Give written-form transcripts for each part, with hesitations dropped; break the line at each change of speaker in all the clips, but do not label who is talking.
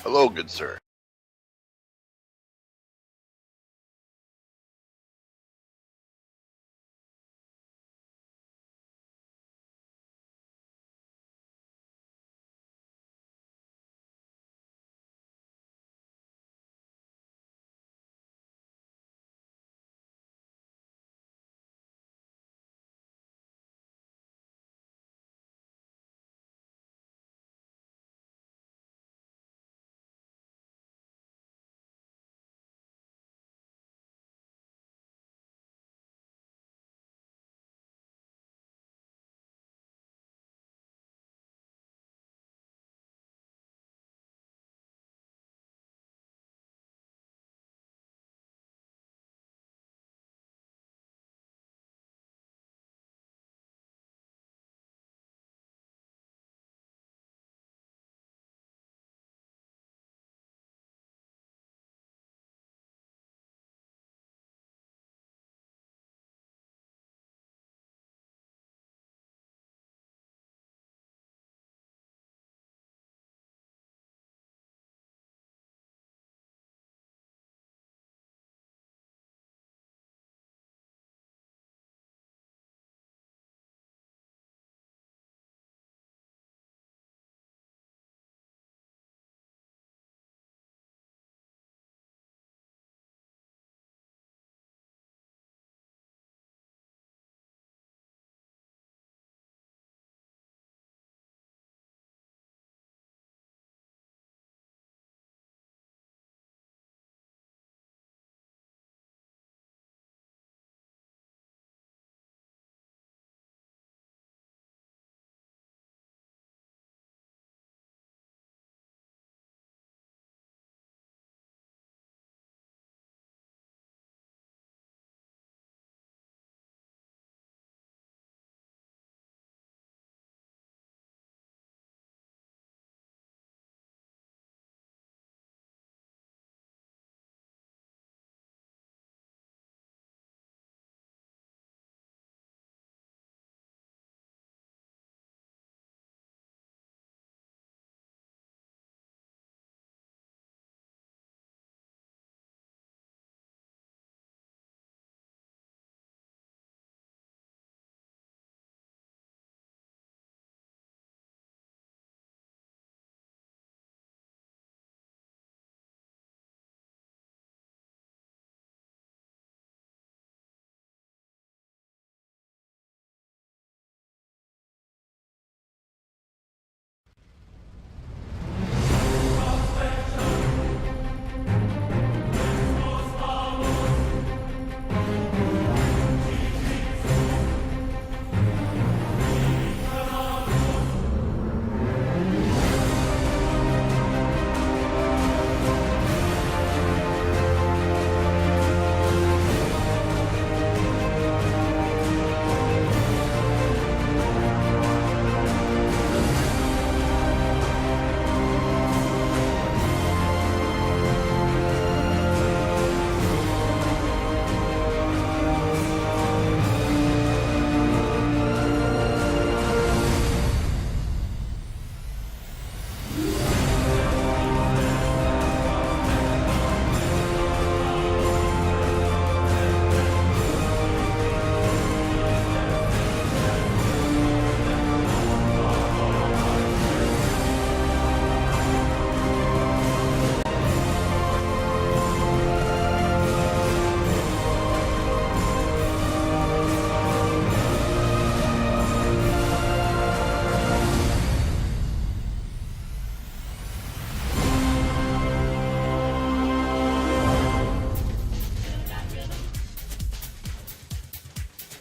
Hello, good sir.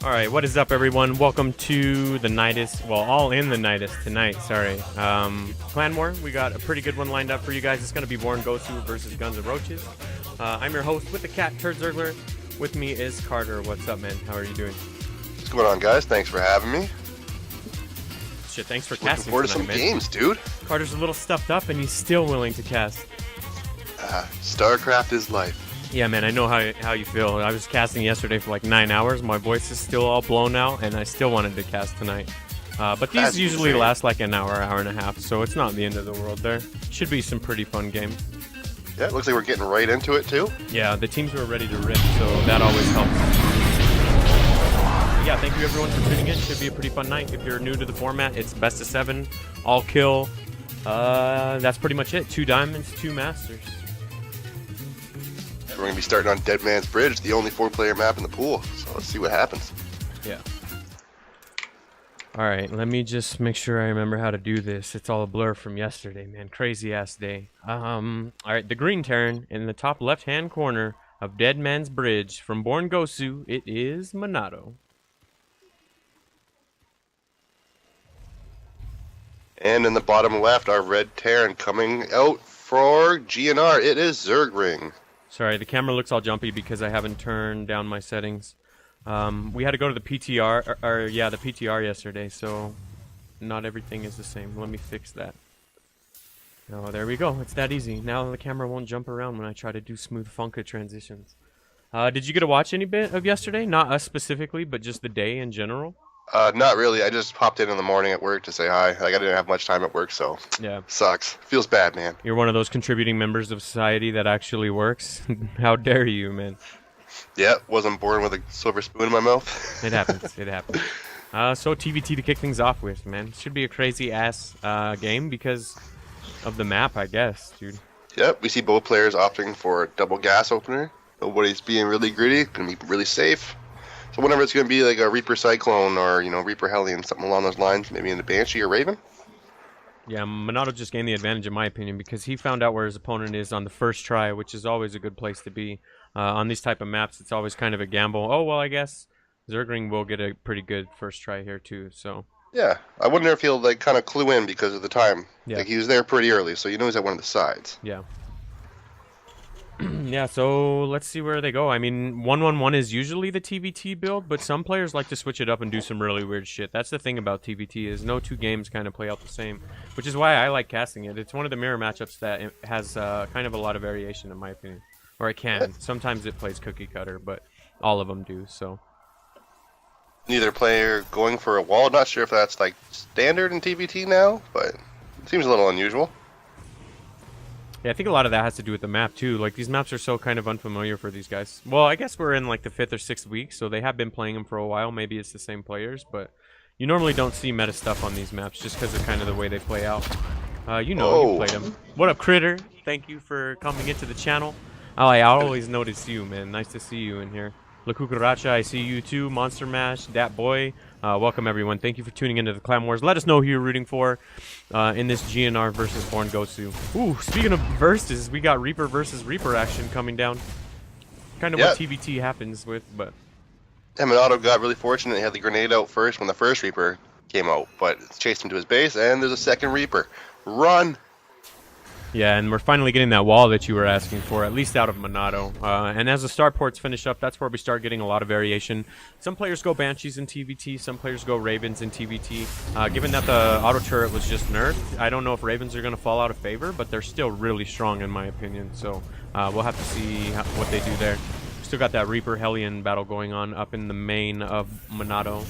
Alright, what is up, everyone? Welcome to the Nydus. Well, all in the Nydus tonight, sorry. Clan War, we got a pretty good one lined up for you guys. It's going to be BornGosu versus Guns and Roaches. I'm your host with the cat, Turd Zergler. With me is Carter. What's up, man? How are you doing?
What's going on, guys? Thanks for having me.
Shit, thanks for
Looking
casting
forward to
tonight,
some
man.
games, dude.
Carter's a little stuffed up, and he's still willing to cast.
StarCraft is life.
Yeah, man, I know how you feel. I was casting yesterday for like 9 hours. My voice is still all blown out, and I still wanted to cast tonight. But these
That's
usually
insane.
last like an hour and a half, so it's not the end of the world there. Should be some pretty fun games.
Yeah, it looks like we're getting right into it, too.
Yeah, the teams were ready to rip, so that always helps. Yeah, thank you everyone for tuning in. Should be a pretty fun night. If you're new to the format, it's best of 7, all kill. That's pretty much it. 2 diamonds, 2 masters.
We're going to be starting on Dead Man's Bridge, the only 4-player map in the pool. So let's see what happens.
Yeah. Alright, let me just make sure I remember how to do this. It's all a blur from yesterday, man. Crazy ass day. Alright, the green Terran in the top left hand corner of Dead Man's Bridge from BornGosu, it is Monado.
And in the bottom left, our red Terran coming out for GNR. It is Zergring.
Sorry, the camera looks all jumpy because I haven't turned down my settings. We had to go to the PTR, the PTR yesterday, so not everything is the same. Let me fix that. Oh, there we go. It's that easy. Now the camera won't jump around when I try to do smooth Funka transitions. Did you get to watch any bit of yesterday? Not us specifically, but just the day in general?
Not really. I just popped in the morning at work to say hi. Like, I didn't have much time at work, so
Yeah.
sucks. Feels bad, man.
You're one of those contributing members of society that actually works? How dare you, man?
Yeah, wasn't born with a silver spoon in my mouth.
It happens. It happens. So TVT to kick things off with, man. Should be a crazy ass game because of the map, I guess, dude.
Yep, we see both players opting for a double gas opener. Nobody's being really greedy, gonna be really safe. So whenever it's gonna be like a Reaper Cyclone or, you know, Reaper Hellion, something along those lines, maybe in the Banshee or Raven.
Yeah, Monado just gained the advantage in my opinion because he found out where his opponent is on the first try, which is always a good place to be. On these type of maps, it's always kind of a gamble. Oh, well, I guess Zergring will get a pretty good first try here too, so.
Yeah, I wonder if he'll like kind of clue in because of the time.
Yeah.
Like he was there pretty early, so you know he's at one of the sides.
Yeah. Yeah, so let's see where they go. I mean, 1-1-1 is usually the TVT build, but some players like to switch it up and do some really weird shit. That's the thing about TVT is no 2 games kind of play out the same, which is why I like casting it. It's one of the mirror matchups that it has kind of a lot of variation in my opinion. Or it can. Sometimes it plays cookie cutter, but all of them do, so.
Neither player going for a wall. Not sure if that's like standard in TVT now, but it seems a little unusual.
Yeah, I think a lot of that has to do with the map too. Like these maps are so kind of unfamiliar for these guys. Well, I guess we're in like the 5th or 6th week, so they have been playing them for a while. Maybe it's the same players, but you normally don't see meta stuff on these maps just because of kind of the way they play out. You know, you played them. What up, Critter? Thank you for coming into the channel. Oh, I always notice you, man. Nice to see you in here. La Cucaracha, I see you too. Monster Mash, Dat Boy. Welcome, everyone. Thank you for tuning into the Clan Wars. Let us know who you're rooting for in this GNR versus BornGosu. Ooh, speaking of versus, we got Reaper versus Reaper action coming down. Kind of what TVT happens with, but...
Monado got really fortunate. He had the grenade out first when the first Reaper came out, but it's chased him to his base, and there's a second Reaper. Run!
Yeah, and we're finally getting that wall that you were asking for, at least out of Monado. And as the starports finish up, that's where we start getting a lot of variation. Some players go Banshees in TVT, some players go Ravens in TVT. Given that the auto turret was just nerfed, I don't know if Ravens are going to fall out of favor, but they're still really strong in my opinion. So we'll have to see what they do there. Still got that Reaper Hellion battle going on up in the main of Monado.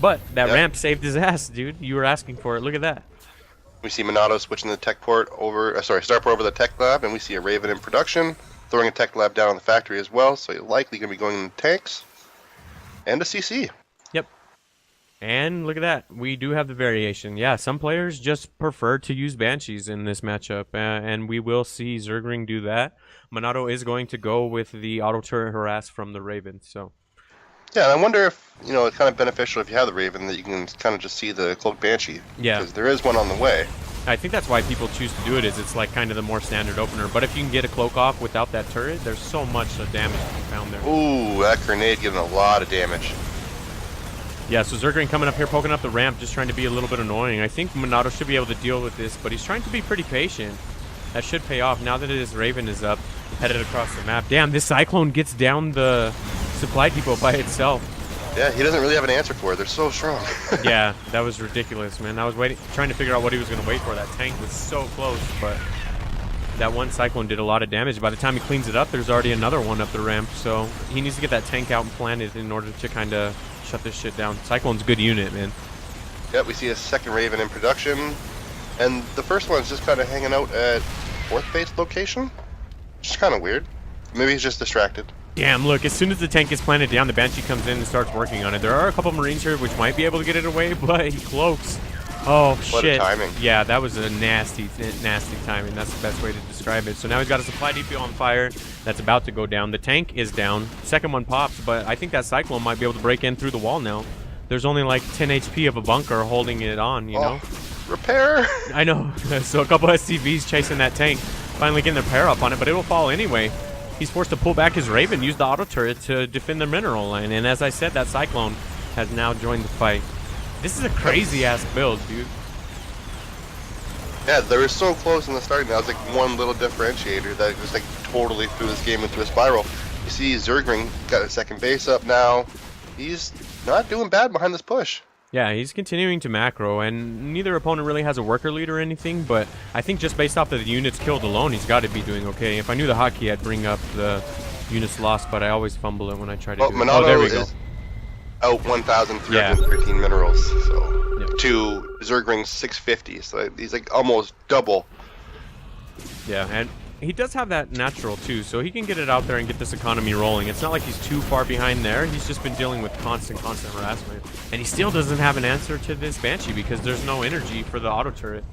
But that ramp saved his ass, dude. You were asking for it. Look at that.
We see Monado switching the tech port over, starport over the tech lab, and we see a Raven in production, throwing a tech lab down on the factory as well, so you're likely going to be going in the tanks, and a CC.
Yep. And look at that. We do have the variation. Yeah, some players just prefer to use Banshees in this matchup, and we will see Zergring do that. Monado is going to go with the auto turret harass from the Raven, so...
Yeah, and I wonder if, you know, it's kind of beneficial if you have the Raven that you can kind of just see the Cloaked Banshee.
Yeah.
Because there is one on the way.
I think that's why people choose to do it, is it's like kind of the more standard opener. But if you can get a cloak off without that turret, there's so much damage to be found there.
Ooh, that grenade giving a lot of damage.
Yeah, so Zergring coming up here, poking up the ramp, just trying to be a little bit annoying. I think Monado should be able to deal with this, but he's trying to be pretty patient. That should pay off now that his Raven is up, headed across the map. Damn, this Cyclone gets down the supply depot by itself.
Yeah, he doesn't really have an answer for it. They're so strong.
Yeah, that was ridiculous, man. I was trying to figure out what he was going to wait for. That tank was so close, but that one Cyclone did a lot of damage. By the time he cleans it up, there's already another one up the ramp, so he needs to get that tank out and planted in order to kind of shut this shit down. Cyclone's a good unit, man.
Yep, we see a second Raven in production, and the first one's just kind of hanging out at 4th base location, which is kind of weird. Maybe he's just distracted.
Damn, look, as soon as the tank gets planted down, the Banshee comes in and starts working on it. There are a couple Marines here which might be able to get it away, but he cloaks. Oh,
what
shit.
a timing.
Yeah, that was a nasty timing. That's the best way to describe it. So now he's got a supply depot on fire that's about to go down. The tank is down. Second one pops, but I think that Cyclone might be able to break in through the wall now. There's only like 10 HP of a bunker holding it on, you know?
Repair!
I know. So a couple SCVs chasing that tank, finally getting their pair up on it, but it'll fall anyway. He's forced to pull back his Raven, use the auto turret to defend the mineral line. And as I said, that Cyclone has now joined the fight. This is a crazy-ass build, dude.
Yeah, they were so close in the starting. That was like one little differentiator that just like totally threw this game into a spiral. You see Zergring got a second base up now. He's not doing bad behind this push.
Yeah, he's continuing to macro, and neither opponent really has a worker lead or anything, but I think just based off of the units killed alone, he's got to be doing okay. If I knew the hotkey, I'd bring up the units lost, but I always fumble it when I try to do it.
Monado
Oh, there we go.
is out 1,313 minerals, so
Yep.
to Zergring's 650, so he's like almost double.
Yeah, and he does have that natural too, so he can get it out there and get this economy rolling. It's not like he's too far behind there. He's just been dealing with constant harassment. And he still doesn't have an answer to this Banshee because there's no energy for the auto turret.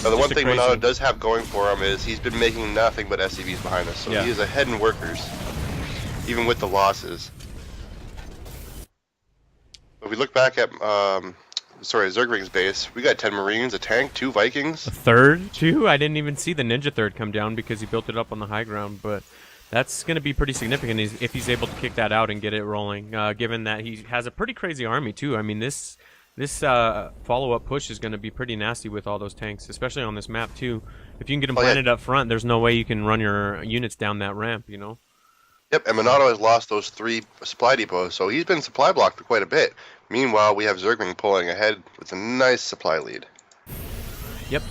Now, the one thing Monado does have going for him is he's been making nothing but SCVs behind us, so he is ahead in workers, even with the losses. If we look back at, Zergring's base, we got 10 Marines, a tank, 2 Vikings.
A third, too? I didn't even see the Ninja third come down because he built it up on the high ground, but that's going to be pretty significant if he's able to kick that out and get it rolling, given that he has a pretty crazy army, too. I mean, this follow-up push is going to be pretty nasty with all those tanks, especially on this map, too. If you can get them planted up front, there's no way you can run your units down that ramp, you know?
Yep, and Monado has lost those 3 supply depots, so he's been supply blocked for quite a bit. Meanwhile, we have Zergring pulling ahead with a nice supply lead.
Yep,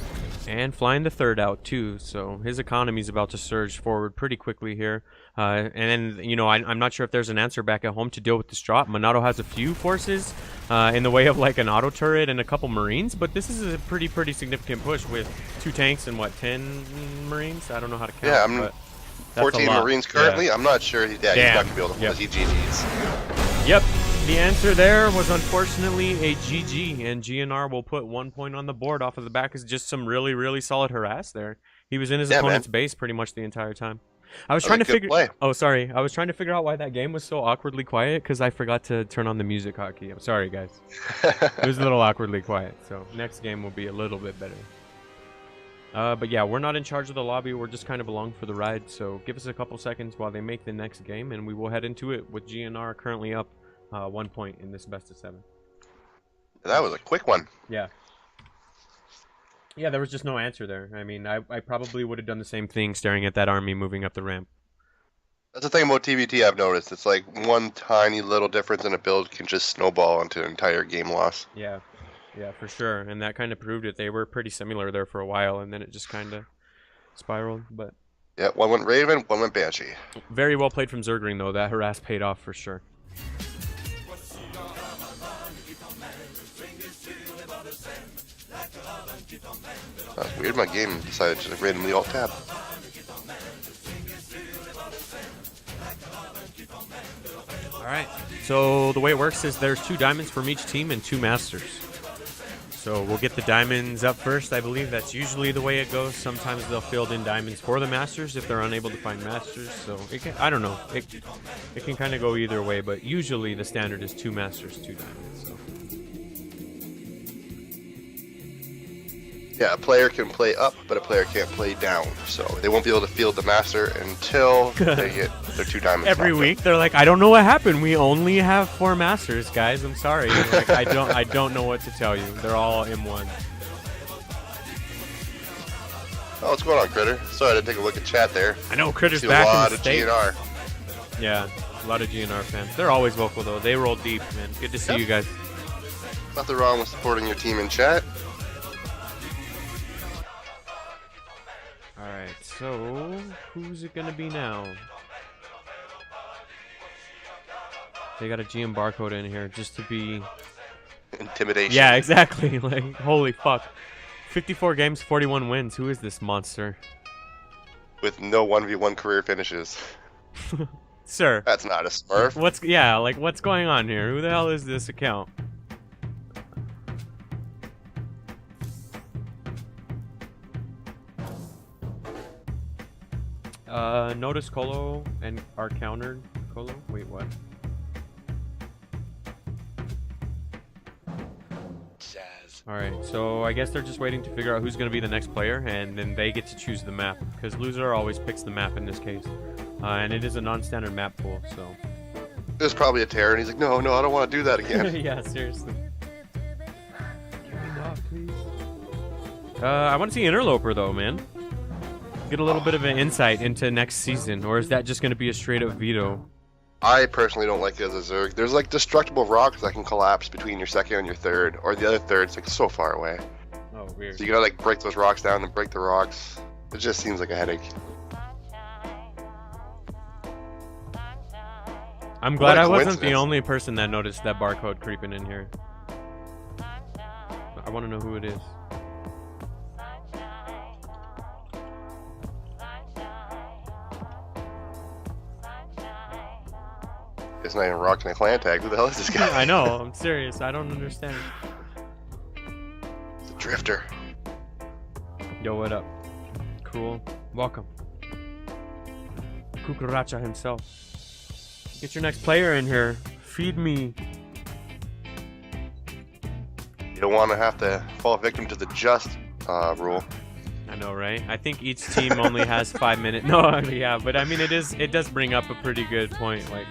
and flying the third out too, so his economy's about to surge forward pretty quickly here. And then, you know, I'm not sure if there's an answer back at home to deal with this drop. Monado has a few forces in the way of like an auto turret and a couple Marines, but this is a pretty significant push with 2 tanks and what, 10 Marines? I don't know how to count.
Yeah,
but
14 Marines currently. Yeah. I'm not sure. He's not going to be able to hold his GGs.
Yep. The answer there was unfortunately a GG, and GNR will put 1 point on the board off of the back. Is just some really solid harass there. He was in his opponent's base pretty much the entire time. I was trying to figure. Oh, sorry. I was trying to figure out why that game was so awkwardly quiet because I forgot to turn on the music hotkey. I'm sorry, guys. It was a little awkwardly quiet. So next game will be a little bit better. But yeah, we're not in charge of the lobby. We're just kind of along for the ride. So give us a couple seconds while they make the next game, and we will head into it with GNR currently up 1 point in this best of 7.
That was a quick one.
Yeah. Yeah, there was just no answer there. I mean, I probably would have done the same thing staring at that army moving up the ramp.
That's the thing about TVT I've noticed. It's like one tiny little difference in a build can just snowball into an entire game loss.
Yeah. Yeah, for sure. And that kind of proved it. They were pretty similar there for a while, and then it just kind of spiraled. But
yeah, one went Raven, one went Banshee.
Very well played from Zergring, though. That harass paid off for sure.
That's weird. My game decided to just randomly alt-tab.
Alright, so the way it works is there's 2 diamonds from each team and 2 masters. So we'll get the diamonds up first. I believe that's usually the way it goes. Sometimes they'll field in diamonds for the masters if they're unable to find masters. So it can, I don't know. It can kind of go either way, but usually the standard is 2 masters, 2 diamonds. So.
Yeah, a player can play up, but a player can't play down. So they won't be able to field the master until they hit their 2 diamonds.
Every week they're like, I don't know what happened. We only have 4 masters, guys. I'm sorry. Like, I don't know what to tell you. They're all M1.
Oh, what's going on, Critter? Sorry, I didn't take a look at chat there.
I know Critter's
See a
back
lot
in the
of
States.
GNR.
Yeah, a lot of GNR fans. They're always vocal though. They roll deep, man. Good to see you guys.
Nothing wrong with supporting your team in chat.
Alright, so who's it gonna be now? They got a GM barcode in here just to be
Intimidation.
Yeah, exactly. Like, holy fuck. 54 games, 41 wins. Who is this monster?
With no 1v1 career finishes.
Sir.
That's not a Smurf.
What's going on here? Who the hell is this account? Notice Colo and are countered. Colo? Wait, what? Alright, so I guess they're just waiting to figure out who's going to be the next player, and then they get to choose the map, because loser always picks the map in this case. And it is a non-standard map pool, so...
There's probably a terror, and he's like, no, I don't want to do that again.
Yeah, seriously. Get me off, please. I want to see Interloper, though, man. Get a little bit of an insight into next season, or is that just going to be a straight-up veto?
I personally don't like it as a Zerg. There's like destructible rocks that can collapse between your second and your third, or the other third's like so far away.
Oh, weird.
So you gotta like break those rocks down and break the rocks. It just seems like a headache.
I'm glad
What a
I wasn't the
coincidence.
only person that noticed that barcode creeping in here. I want to know who it is.
It's not even rocking a clan tag. Who the hell is this guy?
I know, I'm serious. I don't understand.
It's a drifter.
Yo, what up? Cool. Welcome. Cucaracha himself. Get your next player in here. Feed me.
You don't want to have to fall victim to the just rule.
I know, right? I think each team only has 5 minutes. No, yeah, but I mean, it does bring up a pretty good point. Like,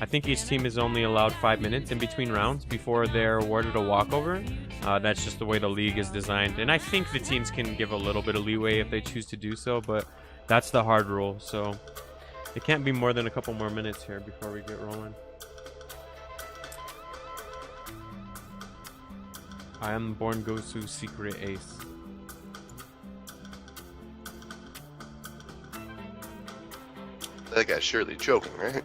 I think each team is only allowed 5 minutes in between rounds before they're awarded a walkover. That's just the way the league is designed. And I think the teams can give a little bit of leeway if they choose to do so, but that's the hard rule. So it can't be more than a couple more minutes here before we get rolling. I am BornGosu secret ace.
That guy's surely joking, right?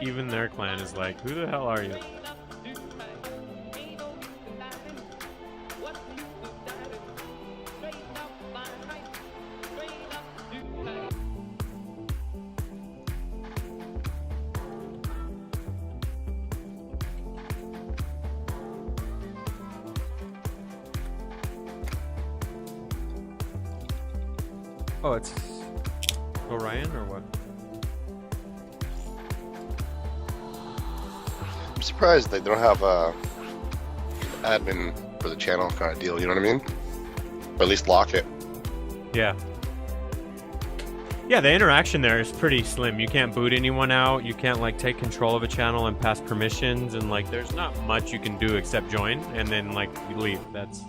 Even their clan is like, who the hell are you? Oh, it's Orion or what?
I'm surprised they don't have a admin for the channel kind of deal. You know what I mean? Or at least lock it.
Yeah. Yeah, the interaction there is pretty slim. You can't boot anyone out. You can't like take control of a channel and pass permissions, and like there's not much you can do except join and then like you leave. That's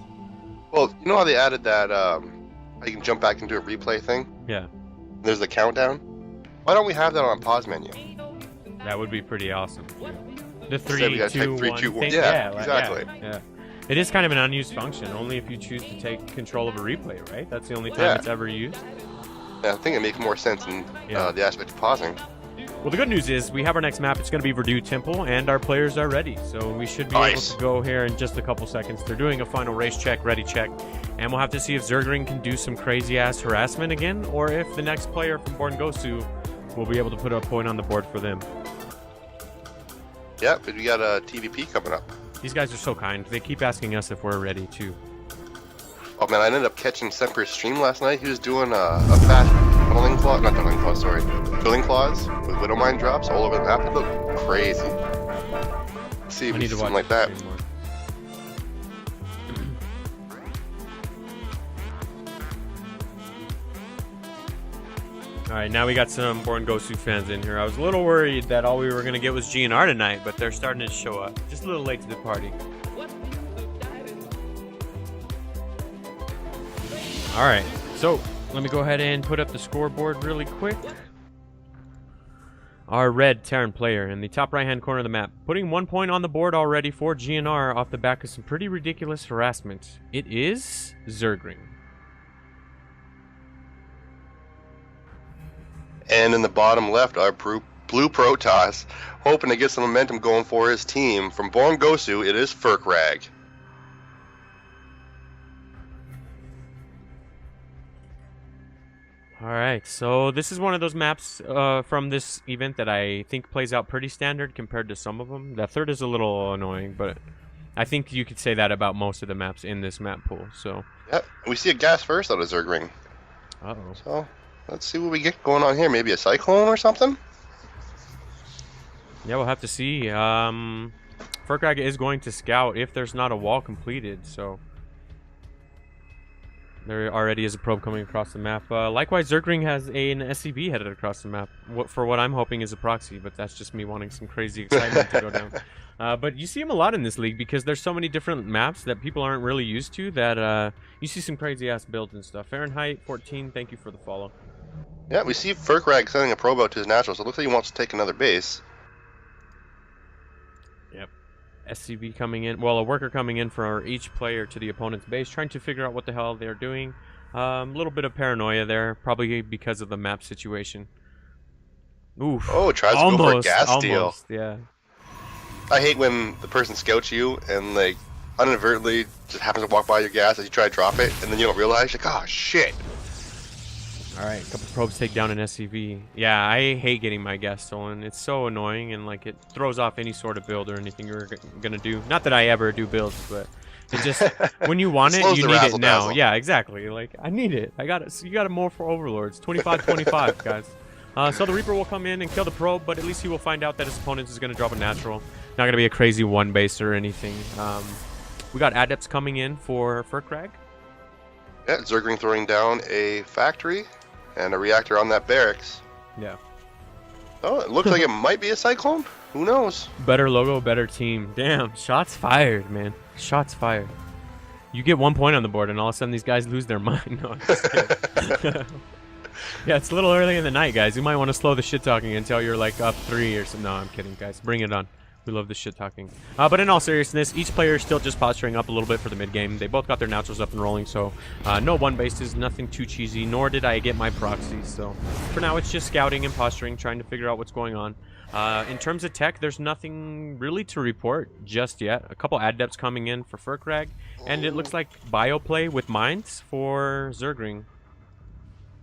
Well, you know how they added that you can jump back into a replay thing?
yeah.
There's the countdown. Why don't we have that on a pause menu?
That would be pretty awesome. The
Instead, we
3,
gotta
2,
take 3,
1
2, 1.
thing?
Yeah,
like,
exactly.
Yeah. It is kind of an unused function, only if you choose to take control of a replay, right? That's the only time
Yeah.
it's ever used.
Yeah, I think it makes more sense in
Yeah.
the aspect of pausing.
Well, the good news is we have our next map. It's going to be Verdue Temple, and our players are ready. So we should be able
Nice.
to go here in just a couple seconds. They're doing a final race check, ready check, and we'll have to see if Zergring can do some crazy-ass harassment again, or if the next player from BornGosu will be able to put a point on the board for them.
Yeah, but we got a TVP coming up.
These guys are so kind. They keep asking us if we're ready, too.
Oh man, I ended up catching Semper's stream last night. He was doing a fast tunneling claw, not dungeon claws, sorry, building claws with widow mine drops all over the map. It look crazy. Let's see if
I
we
need
see
to
something
watch
like that.
this game more. All right, now we got some BornGosu fans in here. I was a little worried that all we were gonna get was GNR tonight, but they're starting to show up. Just a little late to the party. All right, so let me go ahead and put up the scoreboard really quick. Our red Terran player in the top right-hand corner of the map, putting 1 point on the board already for GNR off the back of some pretty ridiculous harassment. It is Zergring.
And in the bottom left, our blue Protoss, hoping to get some momentum going for his team. From BornGosu, it is Furkrag.
Alright, so this is one of those maps from this event that I think plays out pretty standard compared to some of them. The third is a little annoying, but I think you could say that about most of the maps in this map pool. So
Yep, we see a gas first out of Zergring.
uh-oh.
So let's see what we get going on here. Maybe a cyclone or something?
Yeah, we'll have to see. Furkrag is going to scout if there's not a wall completed, so there already is a probe coming across the map. Likewise, Zergring has an SCV headed across the map for what I'm hoping is a proxy, but that's just me wanting some crazy excitement to go down. But you see him a lot in this league because there's so many different maps that people aren't really used to that you see some crazy-ass builds and stuff. Fahrenheit 14, thank you for the follow.
Yeah, we see Furkrag sending a probe out to his natural, so it looks like he wants to take another base.
Yep. SCV coming in, well, a worker coming in for each player to the opponent's base, trying to figure out what the hell they're doing. A little bit of paranoia there, probably because of the map situation. Oof.
Oh, tries to go for a gas steal.
Almost, yeah.
I hate when the person scouts you and, like, inadvertently just happens to walk by your gas as you try to drop it, and then you don't realize, like, oh, shit.
Alright, a couple probes take down an SCV. Yeah, I hate getting my gas stolen. It's so annoying, and like it throws off any sort of build or anything you're gonna do. Not that I ever do builds, but it just when you want it,
slows
you
the
need it
razzle
now.
dazzle.
Yeah, exactly. Like I need it. I got it. So you got it more for overlords. 25-25, guys. So the Reaper will come in and kill the probe, but at least he will find out that his opponent is gonna drop a natural. Not gonna be a crazy one base or anything. We got adepts coming in for Furkrag.
Yeah, Zergring throwing down a factory and a reactor on that barracks.
Yeah.
Oh, it looks like it might be a cyclone. Who knows?
Better logo, better team. Damn, shots fired, man. Shots fired. You get 1 point on the board, and all of a sudden these guys lose their mind. No, I'm just kidding. Yeah, it's a little early in the night, guys. You might want to slow the shit talking until you're like up 3 or something. No, I'm kidding, guys. Bring it on. We love the shit talking. But in all seriousness, each player is still just posturing up a little bit for the mid game. They both got their naturals up and rolling, so no one bases, nothing too cheesy, nor did I get my proxies. So for now, it's just scouting and posturing, trying to figure out what's going on. In terms of tech, there's nothing really to report just yet. A couple adepts coming in for Furkrag, and it looks like bio play with mines for Zergring.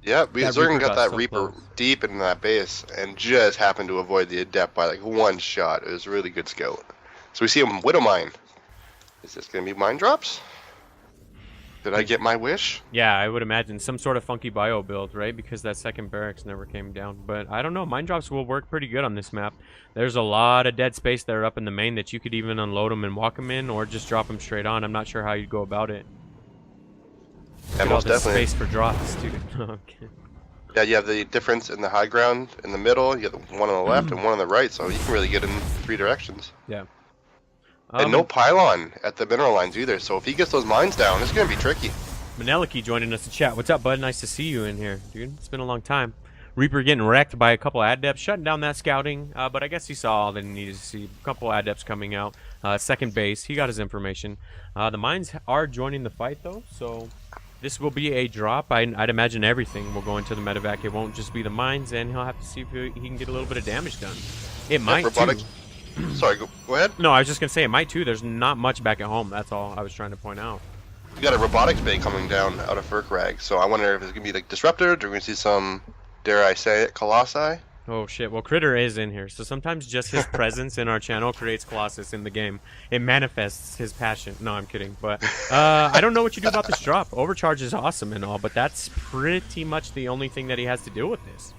Yeah,
That
Zergring
Reaper
got
got
that
so
Reaper
close.
deep into that base and just happened to avoid the adept by like one shot. It was a really good scout. So we see a widow mine. Is this gonna be mine drops? Did I get my wish?
Yeah, I would imagine some sort of funky bio build, right? Because that second barracks never came down. But I don't know. Mine drops will work pretty good on this map. There's a lot of dead space there up in the main that you could even unload them and walk them in, or just drop them straight on. I'm not sure how you'd go about it.
Yeah,
Look at all
most
this
definitely.
space for drops, dude. Okay.
Yeah, you have the difference in the high ground in the middle. You have the one on the left and one on the right, so you can really get in 3 directions.
Yeah.
And no pylon at the mineral lines either, so if he gets those mines down, it's going to be tricky.
Maneliki joining us to chat. What's up, bud? Nice to see you in here, dude. It's been a long time. Reaper getting wrecked by a couple adepts, shutting down that scouting, but I guess he saw all that he needed to see. A couple adepts coming out. Second base, he got his information. The mines are joining the fight, though, so this will be a drop. I'd imagine everything will go into the medevac. It won't just be the mines, and he'll have to see if he can get a little bit of damage done. It might,
robotic.
too.
Sorry, go ahead.
No, I was just going to say it might, too. There's not much back at home. That's all I was trying to point out.
We got a robotics bay coming down out of Furkrag, so I wonder if it's going to be like disrupted, or we're going to see some, dare I say it, colossi.
Oh shit, well Critter is in here, so sometimes just his presence in our channel creates Colossus in the game. It manifests his passion. No, I'm kidding, but I don't know what you do about this drop. Overcharge is awesome and all, but that's pretty much the only thing that he has to deal with this.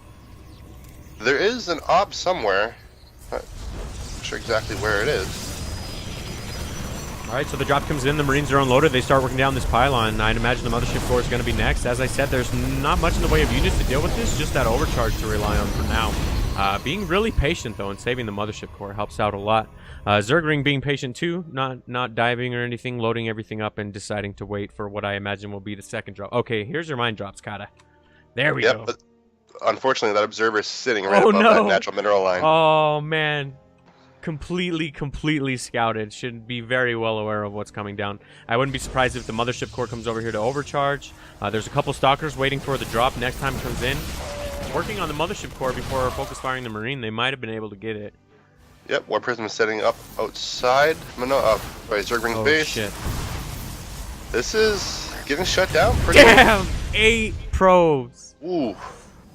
There is an ob somewhere. Not sure exactly where it is.
Alright, so the drop comes in, the Marines are unloaded, they start working down this pylon. I'd imagine the Mothership Core is going to be next. As I said, there's not much in the way of units to deal with this, just that overcharge to rely on for now. Being really patient, though, and saving the Mothership Core helps out a lot. Zergring being patient, too, not diving or anything, loading everything up and deciding to wait for what I imagine will be the second drop. Okay, here's your mine drops, Kata. There we go.
But unfortunately, that observer is sitting right above
no.
that natural mineral line.
Oh, man. Completely scouted. Should be very well aware of what's coming down. I wouldn't be surprised if the Mothership Core comes over here to overcharge. There's a couple Stalkers waiting for the drop next time it comes in. Working on the Mothership Core before focus firing the Marine, they might have been able to get it.
Yep, War Prism is setting up outside. No, by Zergring's base.
Shit.
This is getting shut down pretty
Damn! 8 probes!
Ooh.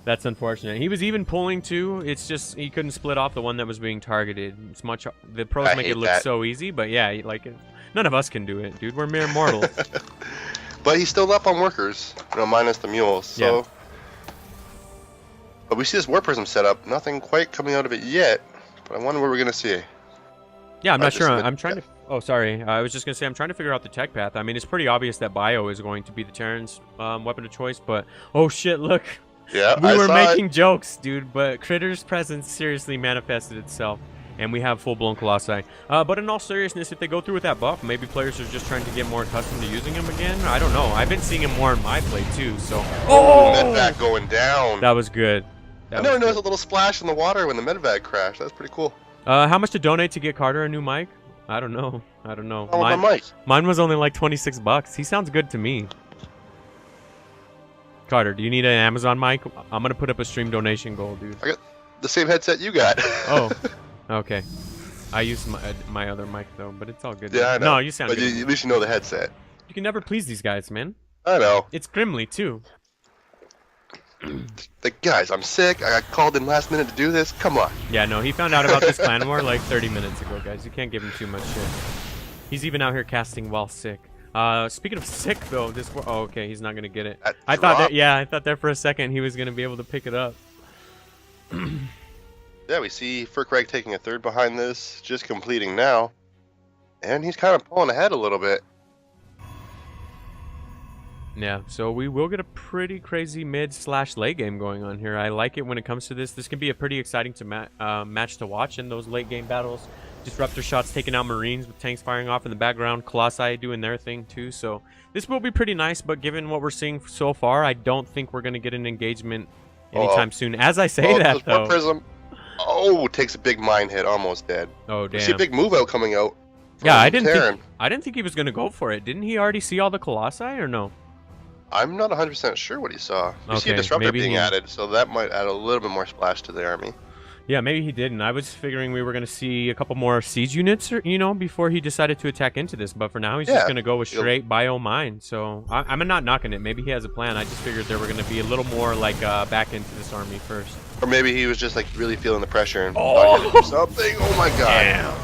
That's unfortunate. He was even pulling too. It's just he couldn't split off the one that was being targeted. It's much. The pros
I
make
hate
it look
that.
so easy, but yeah, like none of us can do it, dude. We're mere mortals.
But he's still up on workers, minus the mules. So,
Yeah.
But we see this War Prism set up. Nothing quite coming out of it yet. But I wonder what we're gonna see.
Yeah, I'm not sure.
just-
I'm trying to. Oh, sorry. I was just gonna say I'm trying to figure out the tech path. I mean, it's pretty obvious that Bio is going to be the Terran's weapon of choice, but oh shit, look.
Yeah,
We
I
were
saw
making
it.
jokes, dude, but Critter's presence seriously manifested itself, and we have full-blown Colossi. But in all seriousness, if they go through with that buff, maybe players are just trying to get more accustomed to using him again. I don't know. I've been seeing him more in my play, too, so...
Oh, medvac going down.
That was good.
I never noticed a little splash in the water when the medvac crashed. That's pretty cool.
How much to donate to get Carter a new mic? I don't know.
Oh, my mic.
Mine was only like 26 bucks. He sounds good to me. Carter, do you need an Amazon mic? I'm gonna put up a stream donation goal, dude.
I got the same headset you got.
Oh, okay. I use my other mic though, but it's all good.
Yeah, I know.
No, you sound
But
good.
at least you know the headset.
You can never please these guys, man.
I know.
It's Grimly too.
Like, guys, I'm sick. I got called in last minute to do this. Come on.
Yeah, no, he found out about this clan war like 30 minutes ago, guys. You can't give him too much shit. He's even out here casting while sick. Speaking of sick though, this war. Oh, okay, he's not gonna get it. I thought that. Yeah, I thought there for a second he was gonna be able to pick it up.
Yeah, we see Furkrag taking a third behind this, just completing now. And he's kind of pulling ahead a little bit.
Yeah, so we will get a pretty crazy mid/late game going on here. I like it when it comes to this. This can be a pretty exciting match to watch in those late game battles. Disruptor shots taking out Marines with tanks firing off in the background. Colossi doing their thing too. So this will be pretty nice, but given what we're seeing so far, I don't think we're going to get an engagement anytime soon. As I say that, though.
Prism. Oh, takes a big mine hit, almost dead.
Oh, damn.
We see a big move out coming out.
Yeah, I
Terran.
didn't think he was going to go for it. Didn't he already see all the Colossi or no?
I'm not 100% sure what he saw. We see a
Okay,
disruptor
maybe
being
he-
added, so that might add a little bit more splash to the army.
Yeah, maybe he didn't. I was figuring we were going to see a couple more siege units, or, before he decided to attack into this. But for now, he's just going to go with straight bio mine. So I'm not knocking it. Maybe he has a plan. I just figured there were going to be a little more like back into this army first.
Or maybe he was just like really feeling the pressure and thought he had to do something. Oh my god.
Damn.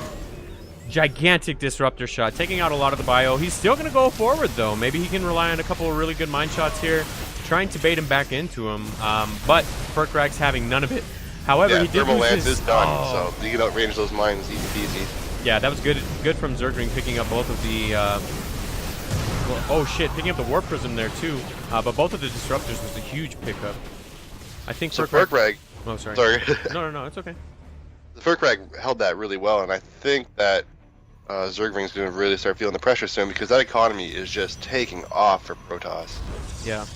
Gigantic disruptor shot, taking out a lot of the bio. He's still going to go forward, though. Maybe he can rely on a couple of really good mine shots here, trying to bait him back into him. But Furkrag's having none of it. However,
Yeah,
he did
thermal
lose
lance
his...
is done, so you can outrange those mines easy peasy.
Yeah, that was good from Zergring picking up both of the... oh shit, picking up the War Prism there too. But both of the disruptors was a huge pickup. I think
So Furkrag...
Oh, sorry.
Sorry.
No, it's okay.
The Furkrag held that really well, and I think that Zergring's going to really start feeling the pressure soon because that economy is just taking off for Protoss.
Yeah.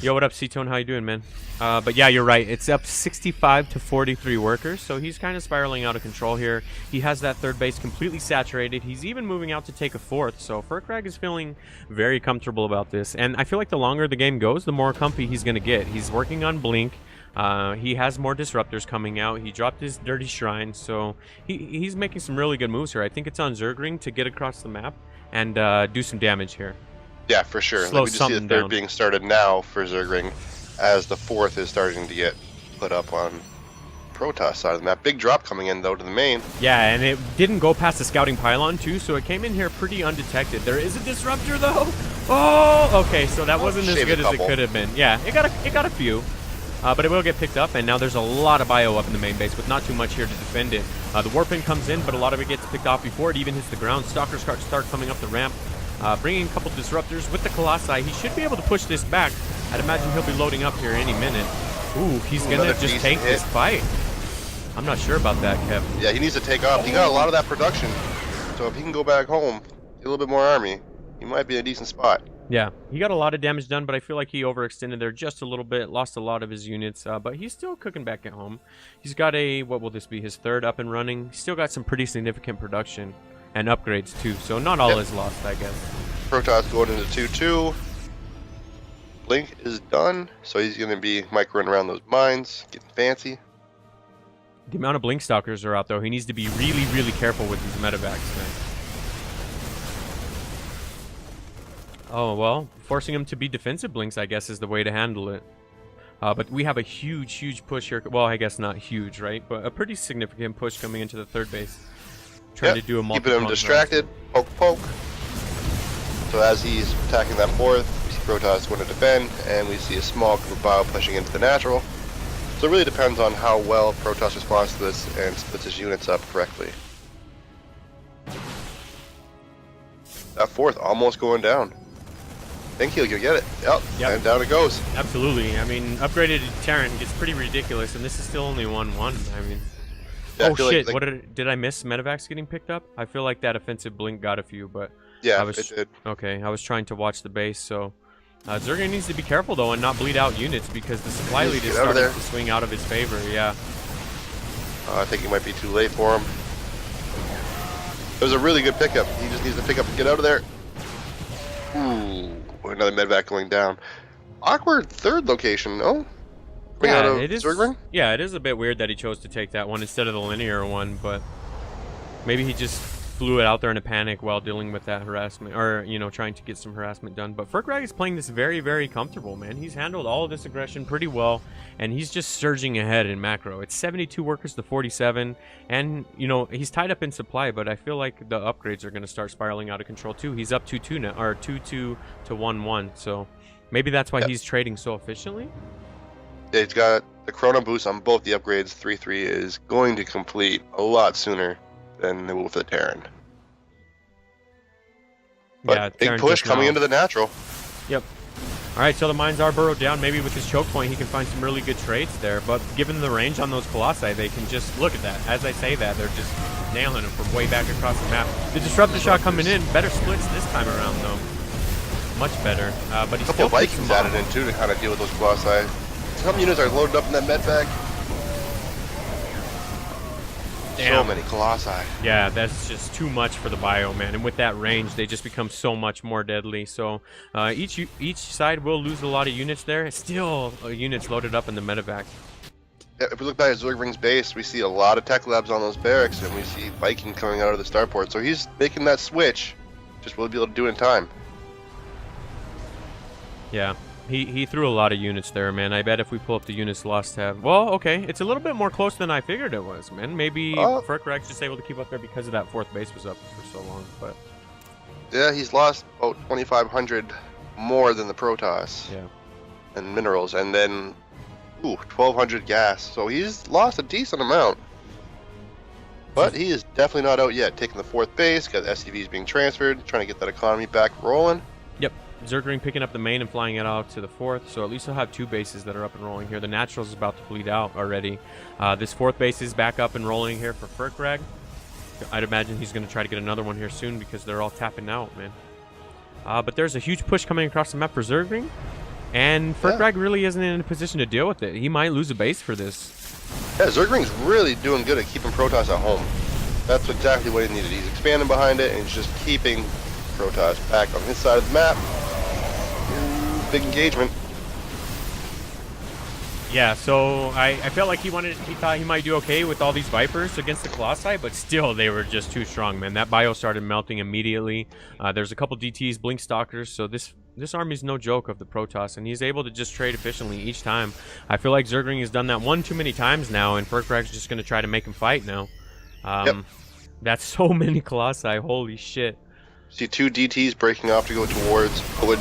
Yo, what up, C-Tone? How you doing, man? But yeah, you're right. It's up 65 to 43 workers, so he's kind of spiraling out of control here. He has that third base completely saturated. He's even moving out to take a fourth, so Furkrag is feeling very comfortable about this. And I feel like the longer the game goes, the more comfy he's going to get. He's working on Blink. He has more disruptors coming out. He dropped his dirty shrine, so he's making some really good moves here. I think it's on Zergring to get across the map and do some damage here.
Yeah, for sure.
Slow
Like, we just see the
something
third
down.
being started now for Zergring as the fourth is starting to get put up on Protoss side of the map. Big drop coming in though to the main.
Yeah, and it didn't go past the scouting pylon too, so it came in here pretty undetected. There is a disruptor though. Oh, okay, so that wasn't as good as it could have been. Yeah, it got a few. But it will get picked up, and now there's a lot of bio up in the main base with not too much here to defend it. The warping comes in, but a lot of it gets picked off before it even hits the ground. Stalkers start coming up the ramp, bringing a couple disruptors with the Colossi. He should be able to push this back. I'd imagine he'll be loading up here any minute. Ooh, he's going to just tank this fight. I'm not sure about that, Kev.
Yeah, he needs to take off. He got a lot of that production, so if he can go back home, get a little bit more army, he might be in a decent spot.
Yeah, he got a lot of damage done, but I feel like he overextended there just a little bit, lost a lot of his units, but he's still cooking back at home. He's got what will this be, his third up and running. He's still got some pretty significant production and upgrades too, so not all is lost, I guess.
Protoss going into 2-2. Blink is done, so he's going to be microing around those mines, getting fancy.
The amount of Blink Stalkers are out, though, he needs to be really, really careful with these medevacs, man. Oh, well, forcing him to be defensive Blinks, I guess, is the way to handle it. But we have a huge push here. Well, I guess not huge, right? But a pretty significant push coming into the third base. Trying to do a multi.
Keeping him distracted. Poke. So as he's attacking that fourth, we see Protoss going to defend, and we see a small group of bio pushing into the natural. So it really depends on how well Protoss responds to this and splits his units up correctly. That fourth almost going down. I think he'll get it. Yep. And down it goes.
Absolutely. I mean, upgraded Terran gets pretty ridiculous, and this is still only 1-1. I mean,
yeah,
oh shit! What did I miss? Medevacs getting picked up? I feel like that offensive Blink got a few, but
yeah,
it did. Okay, I was trying to watch the base, so Zerglings needs to be careful though and not bleed out units because the supply lead is starting to swing out of his favor. Yeah.
I think he might be too late for him. It was a really good pickup. He just needs to pick up and get out of there. Ooh. Another medvac going down. Awkward third location, no?
Yeah, it is. Yeah, it is a bit weird that he chose to take that one instead of the linear one, but maybe he just flew it out there in a panic while dealing with that harassment, or trying to get some harassment done. But Ferkrag is playing this very, very comfortable, man. He's handled all of this aggression pretty well, and he's just surging ahead in macro. It's 72 workers to 47, and he's tied up in supply, but I feel like the upgrades are going to start spiraling out of control too. He's up 2-2 now, or 2-2 to 1-1, so maybe that's why he's trading so efficiently.
Yeah, he's got the chrono boost on both the upgrades. 3-3 is going to complete a lot sooner than the Wolf of the Terran. But yeah, big push coming into the natural.
Yep. Alright, so the mines are burrowed down. Maybe with his choke point he can find some really good trades there. But given the range on those Colossi, they can just look at that. As I say that, they're just nailing them from way back across the map. The disruptor shot coming in. Better splits this time around, though. Much better. But he's still
a couple Vikings added in, too, to kind of deal with those Colossi. Some units are loaded up in that medvac. So many Colossi.
Yeah, that's just too much for the bio, man. And with that range, they just become so much more deadly. So each side will lose a lot of units there. Still, units loaded up in the medevac.
Yeah, if we look back at Zerglings base, we see a lot of tech labs on those barracks, and we see Viking coming out of the starport. So he's making that switch. Just will be able to do it in time.
Yeah. He threw a lot of units there, man. I bet if we pull up the units lost tab. Well, okay. It's a little bit more close than I figured it was, man. Maybe Ferkrag's just able to keep up there because of that fourth base was up for so long. But
yeah, he's lost about 2,500 more than the Protoss.
Yeah.
And minerals. And then, 1,200 gas. So he's lost a decent amount. But he is definitely not out yet. Taking the fourth base, got SCVs being transferred, trying to get that economy back rolling.
Yep. Zergling picking up the main and flying it out to the fourth, so at least he'll have two bases that are up and rolling here. The Naturals is about to bleed out already. This fourth base is back up and rolling here for Ferkrag. I'd imagine he's going to try to get another one here soon because they're all tapping out, man. But there's a huge push coming across the map for Zergling, and Ferkrag really isn't in a position to deal with it. He might lose a base for this.
Yeah, Zergling's really doing good at keeping Protoss at home. That's exactly what he needed. He's expanding behind it and he's just keeping Protoss back on his side of the map. Big engagement.
Yeah, so I felt like he thought he might do okay with all these Vipers against the Colossi, but still they were just too strong, man. That bio started melting immediately. There's a couple DTs, Blink Stalkers, so this This army's no joke of the Protoss, and he's able to just trade efficiently each time. I feel like Zergling has done that one too many times now, and Furkrag's just going to try to make him fight now.
Yep.
That's so many Colossi. Holy shit.
See 2 DTs breaking off to go towards what would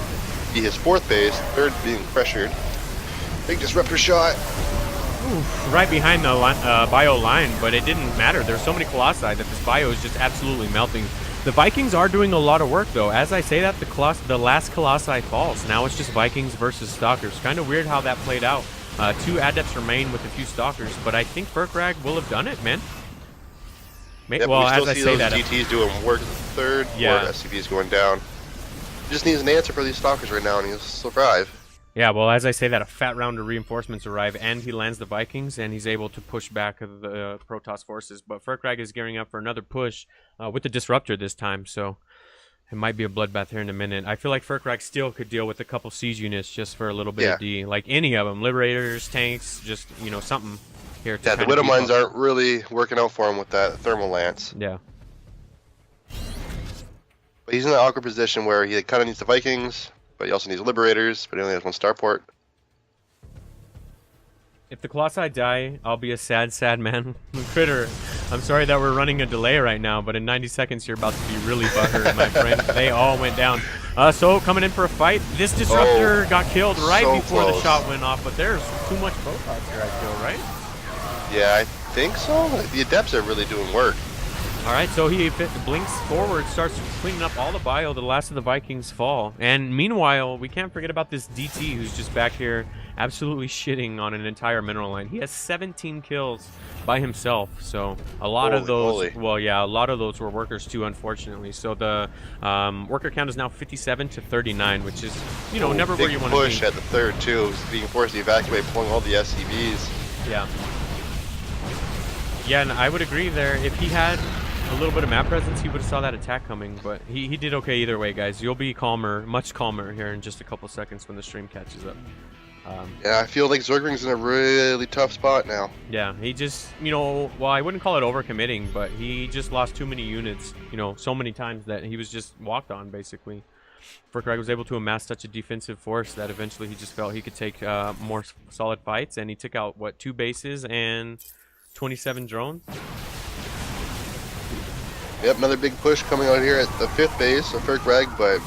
be his 4th base, 3rd being pressured. Big disruptor shot.
Oof, right behind the bio line, but it didn't matter. There's so many Colossi that this bio is just absolutely melting. The Vikings are doing a lot of work, though. As I say that, the last Colossi falls. Now it's just Vikings versus Stalkers. Kind of weird how that played out. 2 Adepts remain with a few Stalkers, but I think Furkrag will have done it, man.
Yep,
well,
we still
as I
see
say
those
that,
DTs doing work at the 3rd,
yeah.
or SCVs going down. He just needs an answer for these Stalkers right now, and he'll survive.
Yeah, well, as I say that, a fat round of reinforcements arrive, and he lands the Vikings, and he's able to push back the Protoss forces. But Furkrag is gearing up for another push with the Disruptor this time, so it might be a bloodbath here in a minute. I feel like Furkrag still could deal with a couple siege units just for a little bit of D. Like any of them, Liberators, tanks, just, you know, something here. To
The Widow Mines aren't really working out for him with that Thermal Lance.
Yeah.
But he's in an awkward position where he kind of needs the Vikings, but he also needs Liberators, but he only has 1 starport.
If the Colossi die, I'll be a sad, sad man. Critter, I'm sorry that we're running a delay right now, but in 90 seconds you're about to be really butthurt, my friend. They all went down. So coming in for a fight. This Disruptor got killed right before the shot went off, but there's too much Protoss here, I feel, right?
Yeah, I think so. The Adepts are really doing work.
Alright, so he blinks forward, starts cleaning up all the bio, the last of the Vikings fall. And meanwhile, we can't forget about this DT who's just back here absolutely shitting on an entire mineral line. He has 17 kills by himself, so a lot of those, well, yeah, a lot of those were workers too, unfortunately. So the worker count is now 57 to 39, which is, you know, never where you want to be.
Push at the 3rd too, he's being forced to evacuate, pulling all the SCVs.
Yeah. Yeah, and I would agree there. If he had a little bit of map presence, he would have saw that attack coming, but he did okay either way, guys. You'll be calmer, much calmer here in just a couple seconds when the stream catches up.
Yeah, I feel like Zergling's in a really tough spot now.
Yeah, he just, you know, well, I wouldn't call it overcommitting, but he just lost too many units, you know, so many times that he was just walked on, basically. Furkrag was able to amass such a defensive force that eventually he just felt he could take more solid fights, and he took out, what, 2 bases and 27 drones?
Yep, another big push coming out here at the 5th base of Furkrag, but